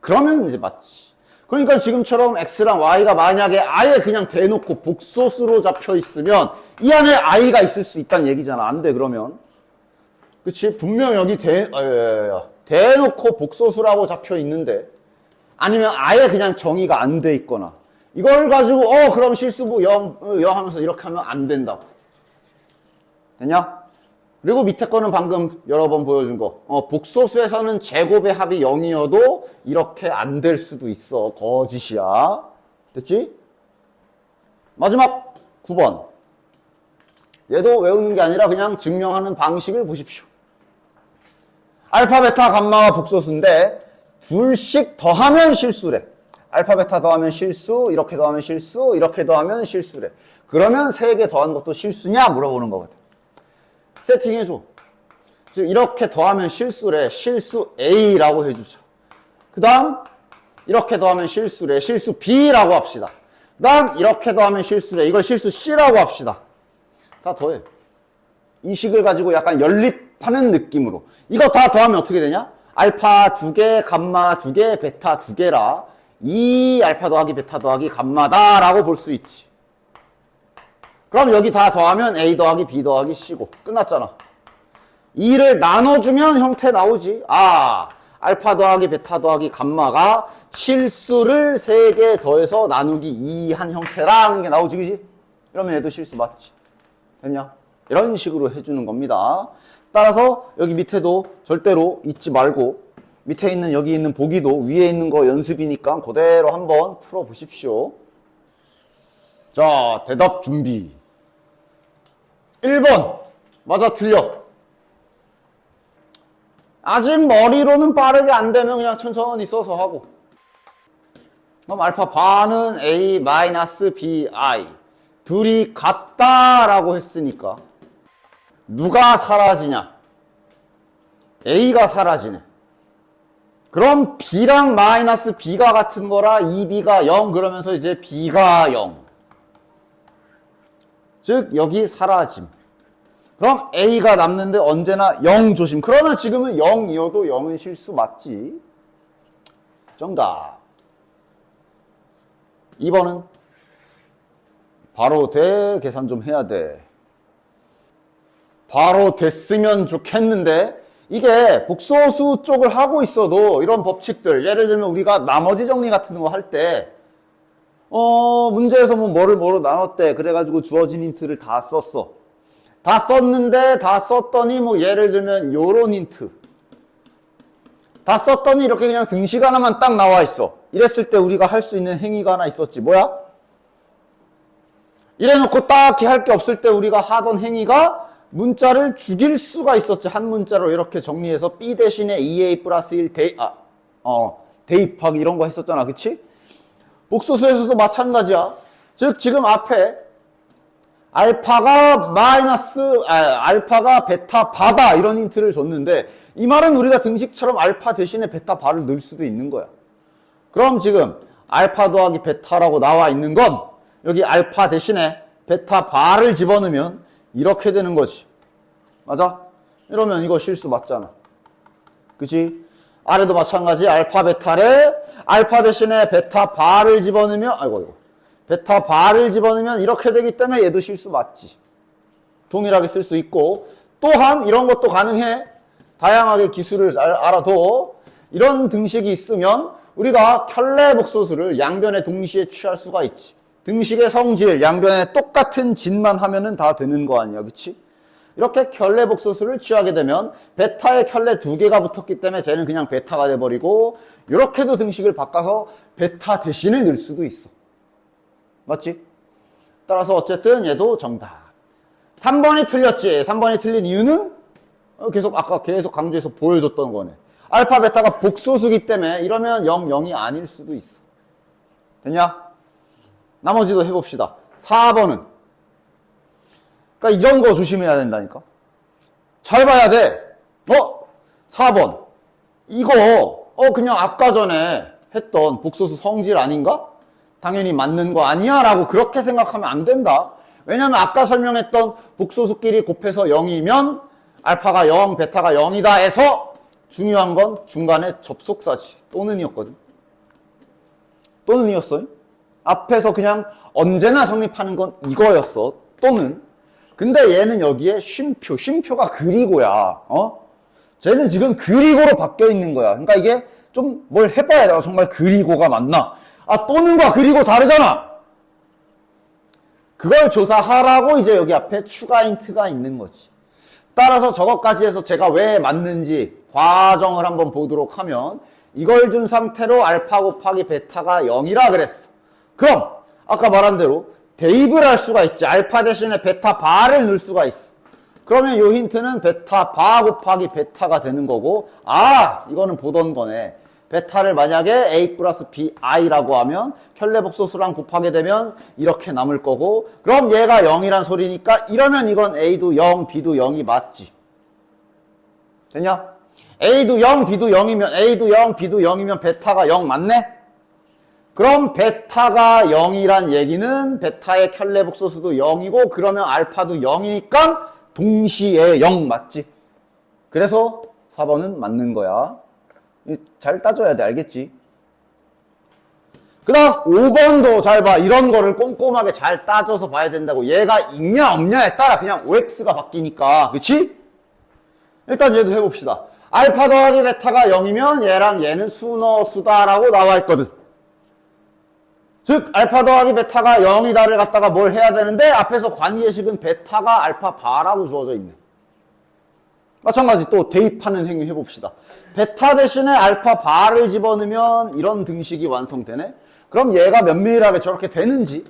그러면 이제 맞지. 그러니까 지금처럼 X랑 Y가 만약에 아예 그냥 대놓고 복소수로 잡혀 있으면 이 안에 I가 있을 수 있다는 얘기잖아. 안 돼, 그러면. 그치? 분명 여기 대놓고 복소수라고 잡혀 있는데, 아니면 아예 그냥 정의가 안 돼 있거나, 이걸 가지고, 그럼 실수부 0 하면서 이렇게 하면 안 된다고. 됐냐? 그리고 밑에 거는 방금 여러 번 보여준 거. 복소수에서는 제곱의 합이 0이어도 이렇게 안 될 수도 있어. 거짓이야. 됐지? 마지막 9번. 얘도 외우는 게 아니라 그냥 증명하는 방식을 보십시오. 알파, 베타, 감마가 복소수인데 둘씩 더하면 실수래. 알파, 베타 더하면 실수, 이렇게 더하면 실수, 이렇게 더하면 실수래. 그러면 3개 더한 것도 실수냐? 물어보는 거거든. 세팅해줘. 즉 이렇게 더하면 실수래. 실수 A라고 해주자. 그 다음 이렇게 더하면 실수래. 실수 B라고 합시다. 그 다음 이렇게 더하면 실수래. 이걸 실수 C라고 합시다. 다 더해. 이 식을 가지고 약간 연립하는 느낌으로. 이거 다 더하면 어떻게 되냐? 알파 2개, 감마 2개, 베타 2개라. 이 알파 더하기 베타 더하기 감마다 라고 볼 수 있지. 그럼 여기 다 더하면 A 더하기 B 더하기 C고 끝났잖아. 2를 나눠주면 형태 나오지. 아, 알파 더하기 베타 더하기 감마가 실수를 3개 더해서 나누기 2 한 형태라는 게 나오지, 그지? 이러면 얘도 실수 맞지. 됐냐? 이런 식으로 해주는 겁니다. 따라서 여기 밑에도 절대로 잊지 말고 밑에 있는 여기 있는 보기도 위에 있는 거 연습이니까 그대로 한번 풀어보십시오. 자, 대답 준비. 1번 맞아 틀려. 아직 머리로는 빠르게 안 되면 그냥 천천히 써서 하고. 그럼 알파 바는 A 마이너스 BI 둘이 같다라고 했으니까 누가 사라지냐? A가 사라지네. 그럼 B랑 마이너스 B가 같은 거라 2B가 0 그러면서 이제 B가 0. 즉 여기 사라짐. 그럼 A가 남는데 언제나 0 조심. 그러나 지금은 0이어도 0은 실수 맞지. 정답. 2번은 바로 돼. 계산 좀 해야 돼. 바로 됐으면 좋겠는데 이게 복소수 쪽을 하고 있어도 이런 법칙들 예를 들면 우리가 나머지 정리 같은 거 할 때 문제에서 뭐를 나눴대. 그래가지고 주어진 힌트를 다 썼어. 다 썼는데 다 썼더니 예를 들면 요런 힌트 다 썼더니 이렇게 그냥 등식 하나만 딱 나와 있어. 이랬을 때 우리가 할 수 있는 행위가 하나 있었지. 뭐야? 이래놓고 딱히 할 게 없을 때 우리가 하던 행위가 문자를 죽일 수가 있었지. 한 문자로 이렇게 정리해서 B 대신에 2A 플러스 1 대입하기 이런 거 했었잖아. 그치? 복소수에서도 마찬가지야. 즉 지금 앞에 알파가 베타 바다 이런 힌트를 줬는데 이 말은 우리가 등식처럼 알파 대신에 베타 바를 넣을 수도 있는 거야. 그럼 지금 알파 더하기 베타라고 나와 있는 건 여기 알파 대신에 베타 바를 집어넣으면 이렇게 되는 거지. 맞아? 이러면 이거 실수 맞잖아. 그치? 아래도 마찬가지. 알파 베타래 알파 대신에 베타 바를 집어넣으면 베타 바를 집어넣으면 이렇게 되기 때문에 얘도 실수 맞지. 동일하게 쓸 수 있고 또한 이런 것도 가능해. 다양하게 기술을 잘 알아도 이런 등식이 있으면 우리가 켤레 복소수를 양변에 동시에 취할 수가 있지. 등식의 성질, 양변에 똑같은 짓만 하면은 다 되는 거 아니야. 그치? 이렇게 켤레 복소수를 취하게 되면 베타에 켤레 2개가 붙었기 때문에 쟤는 그냥 베타가 돼버리고 이렇게도 등식을 바꿔서 베타 대신에 넣을 수도 있어. 맞지? 따라서 어쨌든 얘도 정답. 3번이 틀렸지. 3번이 틀린 이유는 아까 계속 강조해서 보여줬던 거네. 알파 베타가 복소수기 때문에 이러면 0, 0이 아닐 수도 있어. 됐냐? 나머지도 해봅시다. 4번은 그러니까 이런 거 조심해야 된다니까. 잘 봐야 돼. 4번 이거 그냥 아까 전에 했던 복소수 성질 아닌가? 당연히 맞는 거 아니야? 라고 그렇게 생각하면 안 된다. 왜냐면 아까 설명했던 복소수끼리 곱해서 0이면 알파가 0, 베타가 0이다 해서 중요한 건 중간에 접속사지. 또는이었거든. 또는이었어요. 앞에서 그냥 언제나 성립하는 건 이거였어. 또는. 근데 얘는 여기에 쉼표가 그리고야. 쟤는 지금 그리고로 바뀌어 있는 거야. 그러니까 이게 좀 뭘 해봐야 내가 정말 그리고가 맞나? 또는과 그리고 다르잖아. 그걸 조사하라고 이제 여기 앞에 추가 힌트가 있는 거지. 따라서 저것까지 해서 제가 왜 맞는지 과정을 한번 보도록 하면 이걸 준 상태로 알파 곱하기 베타가 0이라 그랬어. 그럼 아까 말한 대로 대입을 할 수가 있지. 알파 대신에 베타 바를 넣을 수가 있어. 그러면 이 힌트는 베타 바 곱하기 베타가 되는 거고 이거는 보던 거네. 베타를 만약에 A 플러스 BI라고 하면 켤레 복소수랑 곱하게 되면 이렇게 남을 거고 그럼 얘가 0이란 소리니까 이러면 이건 A도 0, B도 0이 맞지. 됐냐? A도 0, B도 0이면 A도 0, B도 0이면 베타가 0 맞네? 그럼 베타가 0이란 얘기는 베타의 켤레 복소수도 0이고 그러면 알파도 0이니까 동시에 0 맞지? 그래서 4번은 맞는 거야. 잘 따져야 돼. 알겠지? 그 다음 5번도 잘 봐. 이런 거를 꼼꼼하게 잘 따져서 봐야 된다고. 얘가 있냐 없냐에 따라 그냥 OX가 바뀌니까. 그치? 일단 얘도 해봅시다. 알파 더하기 베타가 0이면 얘랑 얘는 수너수다라고 나와 있거든. 즉 알파 더하기 베타가 0이다를 갖다가 뭘 해야 되는데 앞에서 관계식은 베타가 알파 바라고 주어져 있네. 마찬가지 또 대입하는 행위 해봅시다. 베타 대신에 알파 바를 집어넣으면 이런 등식이 완성되네. 그럼 얘가 면밀하게 저렇게 되는지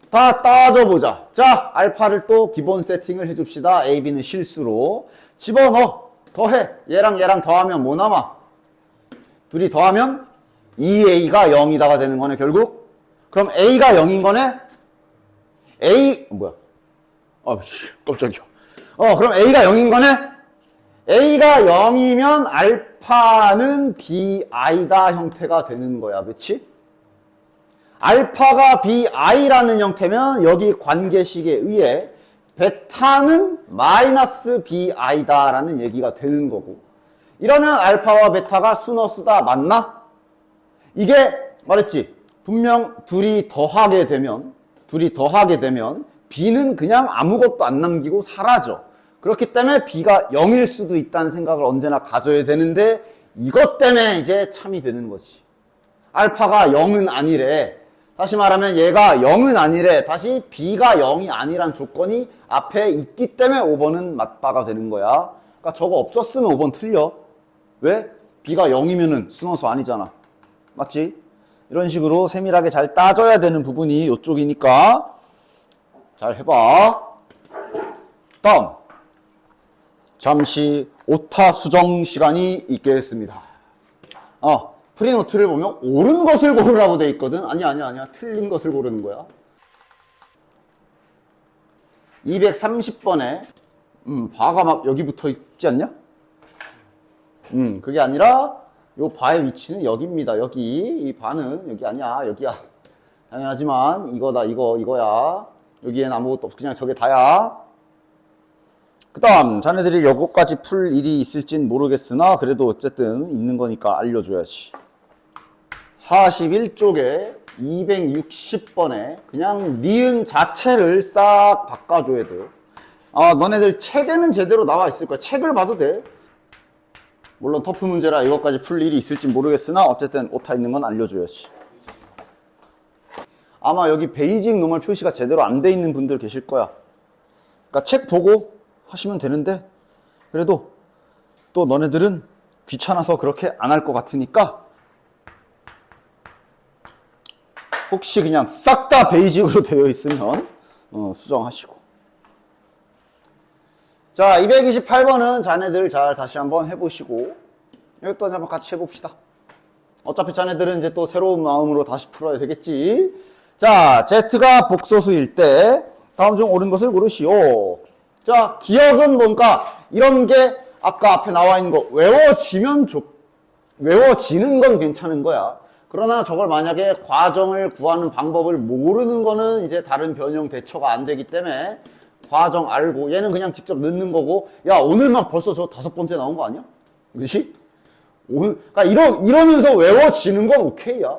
다 따져보자. 자, 알파를 또 기본 세팅을 해줍시다. A, B는 실수로 집어넣어. 더해. 얘랑 얘랑 더하면 뭐 남아? 둘이 더하면 2A가 0이다가 되는 거네 결국. 그럼 A가 0인 거네. 뭐야? 깜짝이야. 그럼 A가 0인 거네. A가 0이면 알파는 BI다 형태가 되는 거야. 그치? 알파가 BI라는 형태면 여기 관계식에 의해 베타는 마이너스 BI다라는 얘기가 되는 거고. 이러면 알파와 베타가 수너수다 맞나? 이게 말했지. 분명 둘이 더하게 되면 B는 그냥 아무것도 안 남기고 사라져. 그렇기 때문에 B가 0일 수도 있다는 생각을 언제나 가져야 되는데 이것 때문에 이제 참이 되는 거지. 알파가 0은 아니래. 다시 말하면 얘가 0은 아니래. 다시 B가 0이 아니란 조건이 앞에 있기 때문에 5번은 맞바가 되는 거야. 그러니까 저거 없었으면 5번 틀려. 왜? B가 0이면은 수너수 아니잖아. 맞지? 이런 식으로 세밀하게 잘 따져야 되는 부분이 이쪽이니까 잘 해봐. 다음 잠시 오타 수정 시간이 있겠습니다. 프리노트를 보면 옳은 것을 고르라고 돼 있거든. 아니야. 틀린 것을 고르는 거야. 230번에 바가 막 여기 붙어 있지 않냐? 그게 아니라 요 바의 위치는 여기입니다. 여기. 이 바는 여기 아니야. 여기야. 당연하지만 이거다. 이거야. 여기엔 아무것도 없어. 그냥 저게 다야. 그 다음 자네들이 여기까지 풀 일이 있을진 모르겠으나 그래도 어쨌든 있는 거니까 알려줘야지. 41쪽에 260번에 그냥 니은 자체를 싹 바꿔줘야 돼요. 너네들 책에는 제대로 나와 있을 거야. 책을 봐도 돼. 물론 터프 문제라 이것까지 풀 일이 있을지 모르겠으나 어쨌든 오타 있는 건 알려줘야지. 아마 여기 베이직 노멀 표시가 제대로 안 돼 있는 분들 계실 거야. 그러니까 책 보고 하시면 되는데 그래도 또 너네들은 귀찮아서 그렇게 안 할 것 같으니까 혹시 그냥 싹 다 베이직으로 되어 있으면 수정하시고. 자, 228번은 자네들 잘 다시 한번 해보시고 이것도 한번 같이 해봅시다. 어차피 자네들은 이제 또 새로운 마음으로 다시 풀어야 되겠지. 자, Z가 복소수일 때 다음 중 옳은 것을 고르시오. 자, 기억은 뭔가 이런 게 아까 앞에 나와 있는 거 외워지는 건 괜찮은 거야. 그러나 저걸 만약에 과정을 구하는 방법을 모르는 거는 이제 다른 변형 대처가 안 되기 때문에 과정 알고 얘는 그냥 직접 넣는 거고. 야, 오늘만 벌써 저 5번째 나온 거 아니야? 그치? 그러니까 이러면서 외워지는 건 오케이야.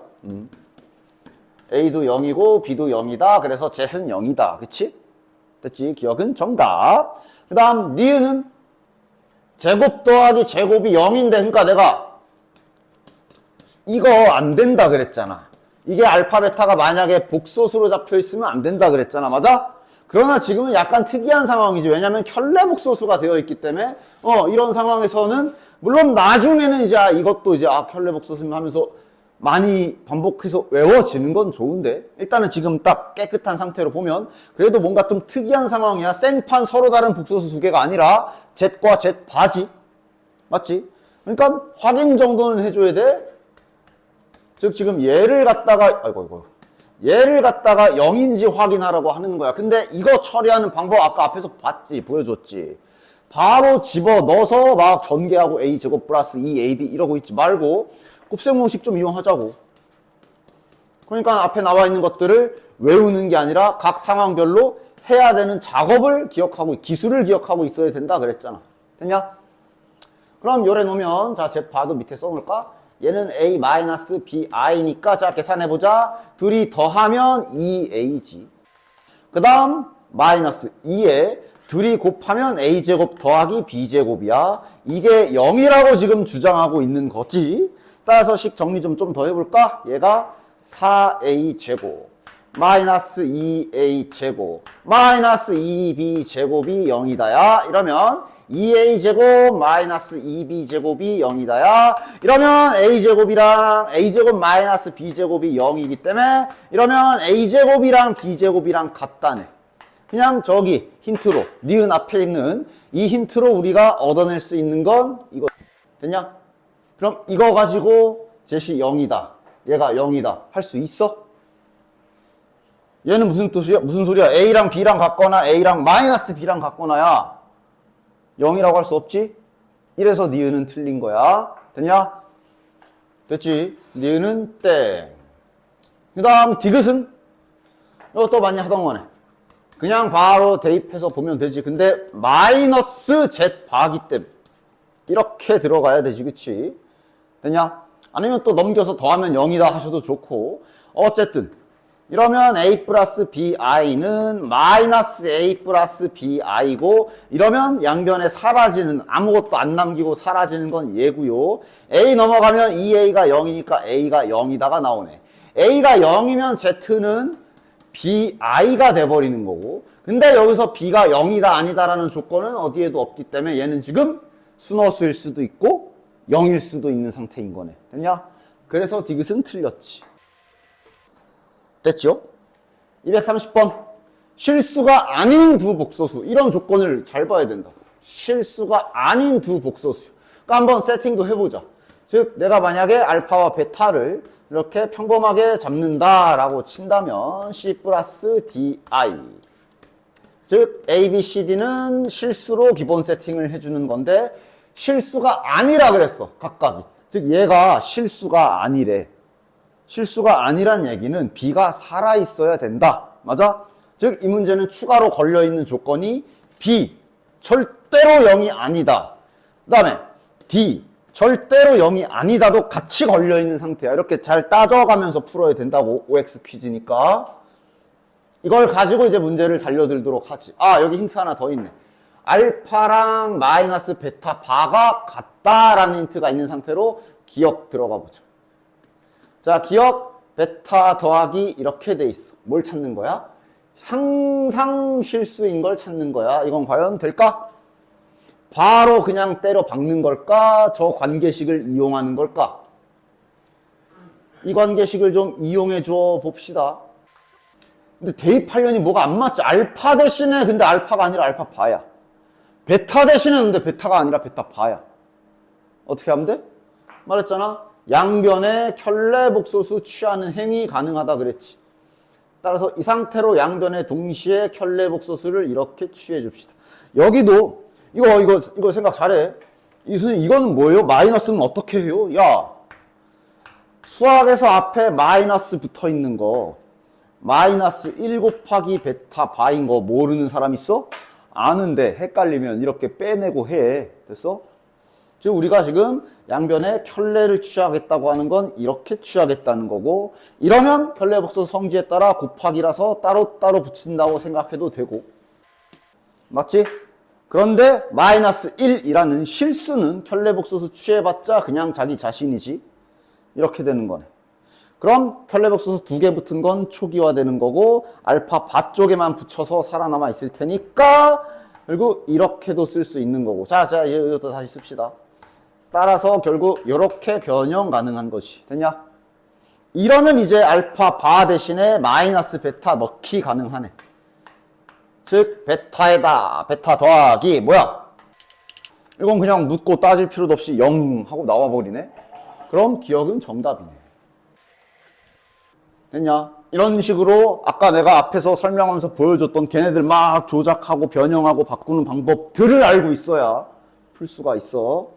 A도 0이고 B도 0이다. 그래서 Z는 0이다. 그치? 됐지? 기억은 정답. 그 다음 니은은 제곱 더하기 제곱이 0인데 그러니까 내가 이거 안 된다 그랬잖아. 이게 알파 베타가 만약에 복소수로 잡혀 있으면 안 된다 그랬잖아. 맞아? 그러나 지금은 약간 특이한 상황이지. 왜냐면 켤레 복소수가 되어 있기 때문에 이런 상황에서는 물론 나중에는 이제 이것도 이제 켤레 복소수면 하면서 많이 반복해서 외워지는 건 좋은데 일단은 지금 딱 깨끗한 상태로 보면 그래도 뭔가 좀 특이한 상황이야. 생판 서로 다른 복소수 두 개가 아니라 Z과 Z 바지. 맞지? 그러니까 확인 정도는 해줘야 돼. 즉 지금 얘를 갖다가 얘를 갖다가 0인지 확인하라고 하는 거야. 근데 이거 처리하는 방법 아까 앞에서 봤지? 보여줬지? 바로 집어넣어서 막 전개하고 A제곱 플러스 2AB 이러고 있지 말고 곱셈공식 좀 이용하자고. 그러니까 앞에 나와 있는 것들을 외우는 게 아니라 각 상황별로 해야 되는 작업을 기억하고 기술을 기억하고 있어야 된다 그랬잖아. 됐냐? 그럼 요래 놓으면 자, 제 바도 밑에 써놓을까? 얘는 a-bi니까 자 계산해보자. 둘이 더하면 2a지. 그 다음 마이너스 2에 둘이 곱하면 a제곱 더하기 b제곱이야. 이게 0이라고 지금 주장하고 있는 거지. 따라서 식 정리 좀 더 해볼까? 얘가 4a제곱 마이너스 2a제곱 마이너스 2b제곱이 0이다야. 이러면 2a제곱 마이너스 2b제곱이 0이다야. 이러면 a제곱 마이너스 b제곱이 0이기 때문에 이러면 a제곱이랑 b제곱이랑 같다네. 그냥 저기 힌트로 니은 앞에 있는 이 힌트로 우리가 얻어낼 수 있는 건 이거. 됐냐? 그럼 이거 가지고 제시 0이다, 얘가 0이다 할 수 있어? 얘는 무슨 뜻이야? 무슨 소리야? a랑 b랑 같거나 a랑 마이너스 b랑 같거나야 0이라고 할 수 없지? 이래서 니은은 틀린 거야. 됐냐? 됐지? 니은은 땡. 그 다음 디귿은 이것도 많이 하던 거네. 그냥 바로 대입해서 보면 되지. 근데 마이너스 z 바기 때문에 이렇게 들어가야 되지. 그치? 됐냐? 아니면 또 넘겨서 더하면 0이다 하셔도 좋고. 어쨌든 이러면 a 플러스 bi는 마이너스 a 플러스 bi고, 이러면 양변에 사라지는, 아무것도 안 남기고 사라지는 건 얘고요. a 넘어가면 2a가 0이니까 a가 0이다가 나오네. a가 0이면 z는 bi가 돼버리는 거고, 근데 여기서 b가 0이다 아니다라는 조건은 어디에도 없기 때문에 얘는 지금 순허수일 수도 있고 0일 수도 있는 상태인 거네. 됐냐? 그래서 디귿은 틀렸지. 됐죠? 230번. 실수가 아닌 두 복소수. 이런 조건을 잘 봐야 된다. 실수가 아닌 두 복소수. 그러니까 한번 세팅도 해보자. 즉 내가 만약에 알파와 베타를 이렇게 평범하게 잡는다라고 친다면 C 플러스 DI. 즉 A, B, C, D는 실수로 기본 세팅을 해주는 건데 실수가 아니라 그랬어. 각각이. 즉 얘가 실수가 아니래. 실수가 아니란 얘기는 B가 살아있어야 된다. 맞아? 즉 이 문제는 추가로 걸려있는 조건이 B, 절대로 0이 아니다. 그 다음에 D, 절대로 0이 아니다도 같이 걸려있는 상태야. 이렇게 잘 따져가면서 풀어야 된다고. OX 퀴즈니까. 이걸 가지고 이제 문제를 달려들도록 하지. 아, 여기 힌트 하나 더 있네. 알파랑 마이너스 베타 바가 같다라는 힌트가 있는 상태로 기억 들어가 보죠. 자, 기억 베타 더하기 이렇게 돼 있어. 뭘 찾는 거야? 항상 실수인 걸 찾는 거야. 이건 과연 될까? 바로 그냥 때려 박는 걸까? 저 관계식을 이용하는 걸까? 이 관계식을 좀 이용해 줘 봅시다. 근데 대입하려니 뭐가 안 맞지? 알파 대신에 근데 알파가 아니라 알파 바야. 베타 대신에 근데 베타가 아니라 베타 바야. 어떻게 하면 돼? 말했잖아. 양변에 켤레 복소수 취하는 행위 가능하다 그랬지. 따라서 이 상태로 양변에 동시에 켤레 복소수를 이렇게 취해 줍시다. 여기도 이거 생각 잘해. 이거는 뭐예요? 마이너스는 어떻게 해요? 야, 수학에서 앞에 마이너스 붙어 있는 거, 마이너스 1 곱하기 베타 바인 거 모르는 사람 있어? 아는데 헷갈리면 이렇게 빼내고 해. 됐어? 즉 우리가 지금 양변에 켤레를 취하겠다고 하는 건 이렇게 취하겠다는 거고, 이러면 켤레 복소수 성질에 따라 곱하기라서 따로따로 붙인다고 생각해도 되고. 맞지? 그런데 마이너스 1이라는 실수는 켤레 복소수 취해봤자 그냥 자기 자신이지. 이렇게 되는 거네. 그럼 켤레 복소수 2개 붙은 건 초기화되는 거고, 알파 바 쪽에만 붙여서 살아남아 있을 테니까 결국 이렇게도 쓸 수 있는 거고. 자, 이것도 다시 씁시다. 따라서 결국 이렇게 변형 가능한 것이. 됐냐? 이러면 이제 알파 바 대신에 마이너스 베타 넣기 가능하네. 즉 베타에다 베타 더하기 뭐야? 이건 그냥 묻고 따질 필요도 없이 0 하고 나와버리네. 그럼 기억은 정답이네. 됐냐? 이런 식으로 아까 내가 앞에서 설명하면서 보여줬던 걔네들 막 조작하고 변형하고 바꾸는 방법들을 알고 있어야 풀 수가 있어.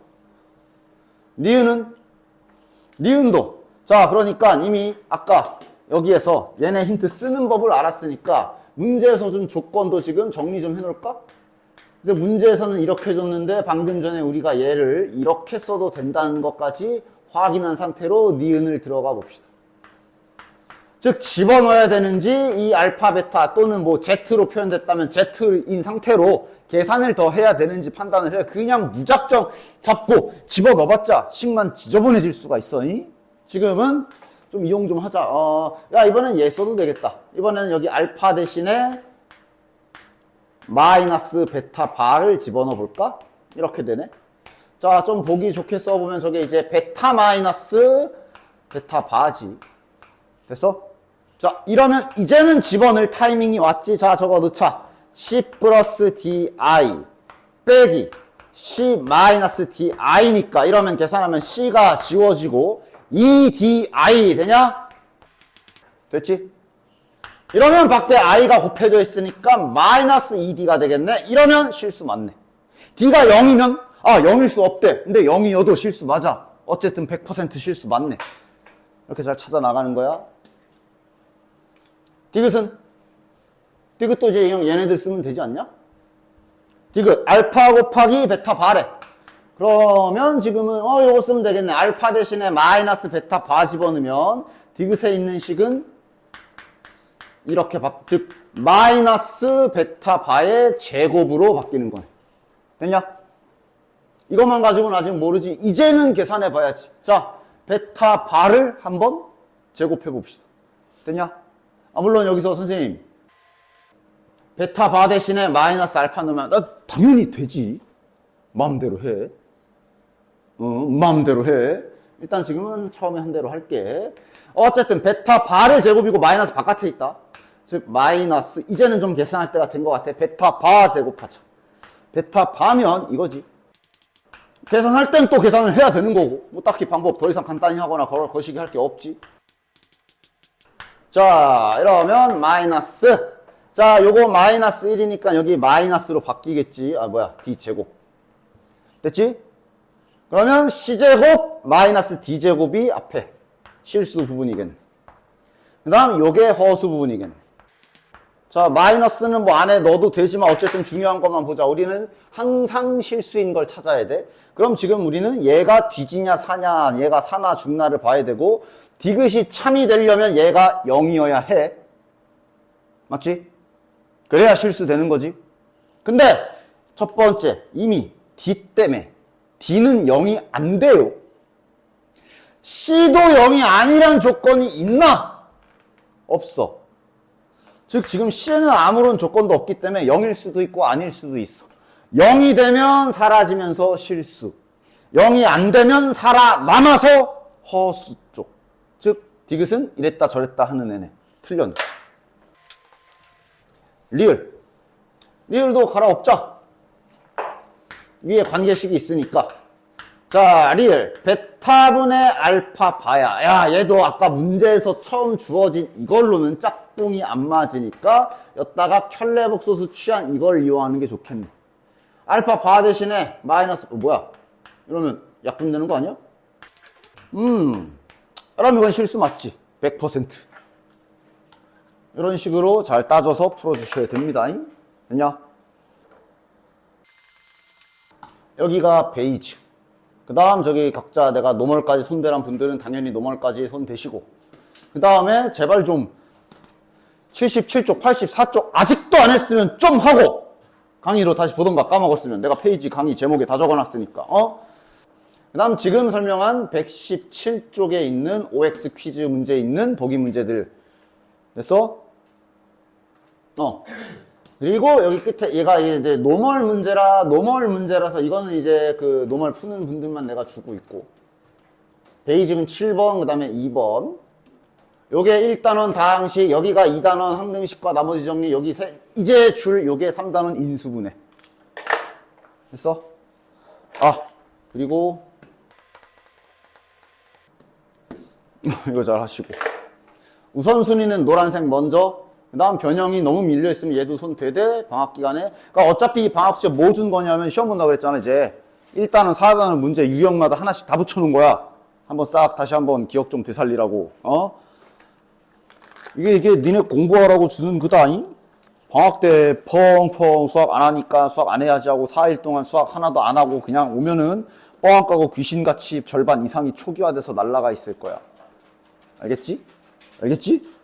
니은도 자, 그러니까 이미 아까 여기에서 얘네 힌트 쓰는 법을 알았으니까 문제에서 준 조건도 지금 정리 좀 해놓을까? 이제 문제에서는 이렇게 줬는데 방금 전에 우리가 얘를 이렇게 써도 된다는 것까지 확인한 상태로 니은을 들어가 봅시다. 즉 집어넣어야 되는지 이 알파 베타 또는 뭐 Z로 표현됐다면 Z인 상태로 계산을 더 해야 되는지 판단을 해야 그냥 무작정 잡고 집어넣어봤자 식만 지저분해질 수가 있어. 지금은 좀 이용 좀 하자. 야 이번엔 얘 써도 되겠다. 이번에는 여기 알파 대신에 마이너스 베타 바를 집어넣어 볼까? 이렇게 되네. 자, 좀 보기 좋게 써보면 저게 이제 베타 마이너스 베타 바지. 됐어? 자, 이러면 이제는 집어넣을 타이밍이 왔지. 자, 저거 넣자. C 플러스 DI 빼기 C 마이너스 DI니까 이러면 계산하면 C가 지워지고 EDI 되냐? 됐지? 이러면 밖에 I가 곱해져 있으니까 마이너스 ED가 되겠네. 이러면 실수 맞네. D가 0이면 0일 수 없대. 근데 0이어도 실수 맞아. 어쨌든 100% 실수 맞네. 이렇게 잘 찾아 나가는 거야. 디귿은? 디귿도 이제 얘네들 쓰면 되지 않냐? 디귿 알파 곱하기 베타 바래. 그러면 지금은 요거 쓰면 되겠네. 알파 대신에 마이너스 베타 바 집어넣으면 디귿에 있는 식은 이렇게 즉 마이너스 베타 바의 제곱으로 바뀌는 거네. 됐냐? 이것만 가지고는 아직 모르지. 이제는 계산해 봐야지. 자, 베타 바를 한번 제곱해 봅시다. 됐냐? 물론 여기서 선생님 베타 바 대신에 마이너스 알파 넣으면 당연히 되지. 마음대로 해. 마음대로 해. 일단 지금은 처음에 한 대로 할게. 어쨌든 베타 바를 제곱이고 마이너스 바깥에 있다. 즉 마이너스 이제는 좀 계산할 때가 된 것 같아. 베타 바 제곱하자. 베타 바면 이거지. 계산할 땐 또 계산을 해야 되는 거고 뭐 딱히 방법 더 이상 간단히 하거나 거시기 할 게 없지. 자, 이러면 마이너스. 자, 요거 마이너스 1이니까 여기 마이너스로 바뀌겠지. D제곱. 됐지? 그러면 C제곱 마이너스 D제곱이 앞에 실수 부분이겠네. 그 다음 요게 허수 부분이겠네. 자, 마이너스는 뭐 안에 넣어도 되지만 어쨌든 중요한 것만 보자. 우리는 항상 실수인 걸 찾아야 돼. 그럼 지금 우리는 얘가 뒤지냐 사냐, 얘가 사나 죽나를 봐야 되고 디귿이 참이 되려면 얘가 0이어야 해. 맞지? 그래야 실수되는 거지. 근데 첫 번째 이미 D 때문에 D는 0이 안 돼요. C도 0이 아니란 조건이 있나? 없어. 즉 지금 C에는 아무런 조건도 없기 때문에 0일 수도 있고 아닐 수도 있어. 0이 되면 사라지면서 실수. 0이 안 되면 살아남아서 허수 쪽. 즉 디귿은 이랬다 저랬다 하는 애네. 틀렸네. 리을. 리을도 갈아엎자. 위에 관계식이 있으니까. 자, 리을. 베타분의 알파 바야. 야, 얘도 아까 문제에서 처음 주어진 이걸로는 짝꿍이 안 맞으니까 여기다가 켤레복소수 취한 이걸 이용하는 게 좋겠네. 알파 바 대신에 마이너스, 이러면 약분되는 거 아니야? 그럼 이건 실수 맞지? 100%. 이런 식으로 잘 따져서 풀어주셔야 됩니다. 됐냐? 여기가 베이지. 그 다음 저기 각자 내가 노멀까지 손대란 분들은 당연히 노멀까지 손 대시고. 그 다음에 제발 좀 77쪽, 84쪽 아직도 안 했으면 좀 하고 강의로 다시 보던가 까먹었으면 내가 페이지 강의 제목에 다 적어놨으니까. 그 다음 지금 설명한 117쪽에 있는 OX 퀴즈 문제 있는 보기 문제들. 됐어? 그리고 여기 끝에 얘가 이제 노멀 문제라서 이거는 이제 그 노멀 푸는 분들만 내가 주고 있고. 베이직은 7번, 그 다음에 2번. 요게 1단원 다항식, 여기가 2단원 항등식과 나머지 정리, 여기 이제 요게 3단원 인수분해. 됐어? 그리고 이거 잘 하시고. 우선순위는 노란색 먼저, 그 다음 변형이 너무 밀려있으면 얘도 손 대대, 방학기간에. 그러니까 어차피 방학 시험 뭐 준 거냐면 시험 본다고 그랬잖아, 이제. 1단원, 4단원 문제 유형마다 하나씩 다 붙여놓은 거야. 한번 싹 다시 한번 기억 좀 되살리라고. 이게 니네 공부하라고 주는 그다 아니? 방학 때 펑펑 수학 안 하니까 수학 안 해야지 하고 4일 동안 수학 하나도 안 하고 그냥 오면은 뻥 까고 귀신같이 절반 이상이 초기화돼서 날아가 있을 거야. 알겠지? 알겠지?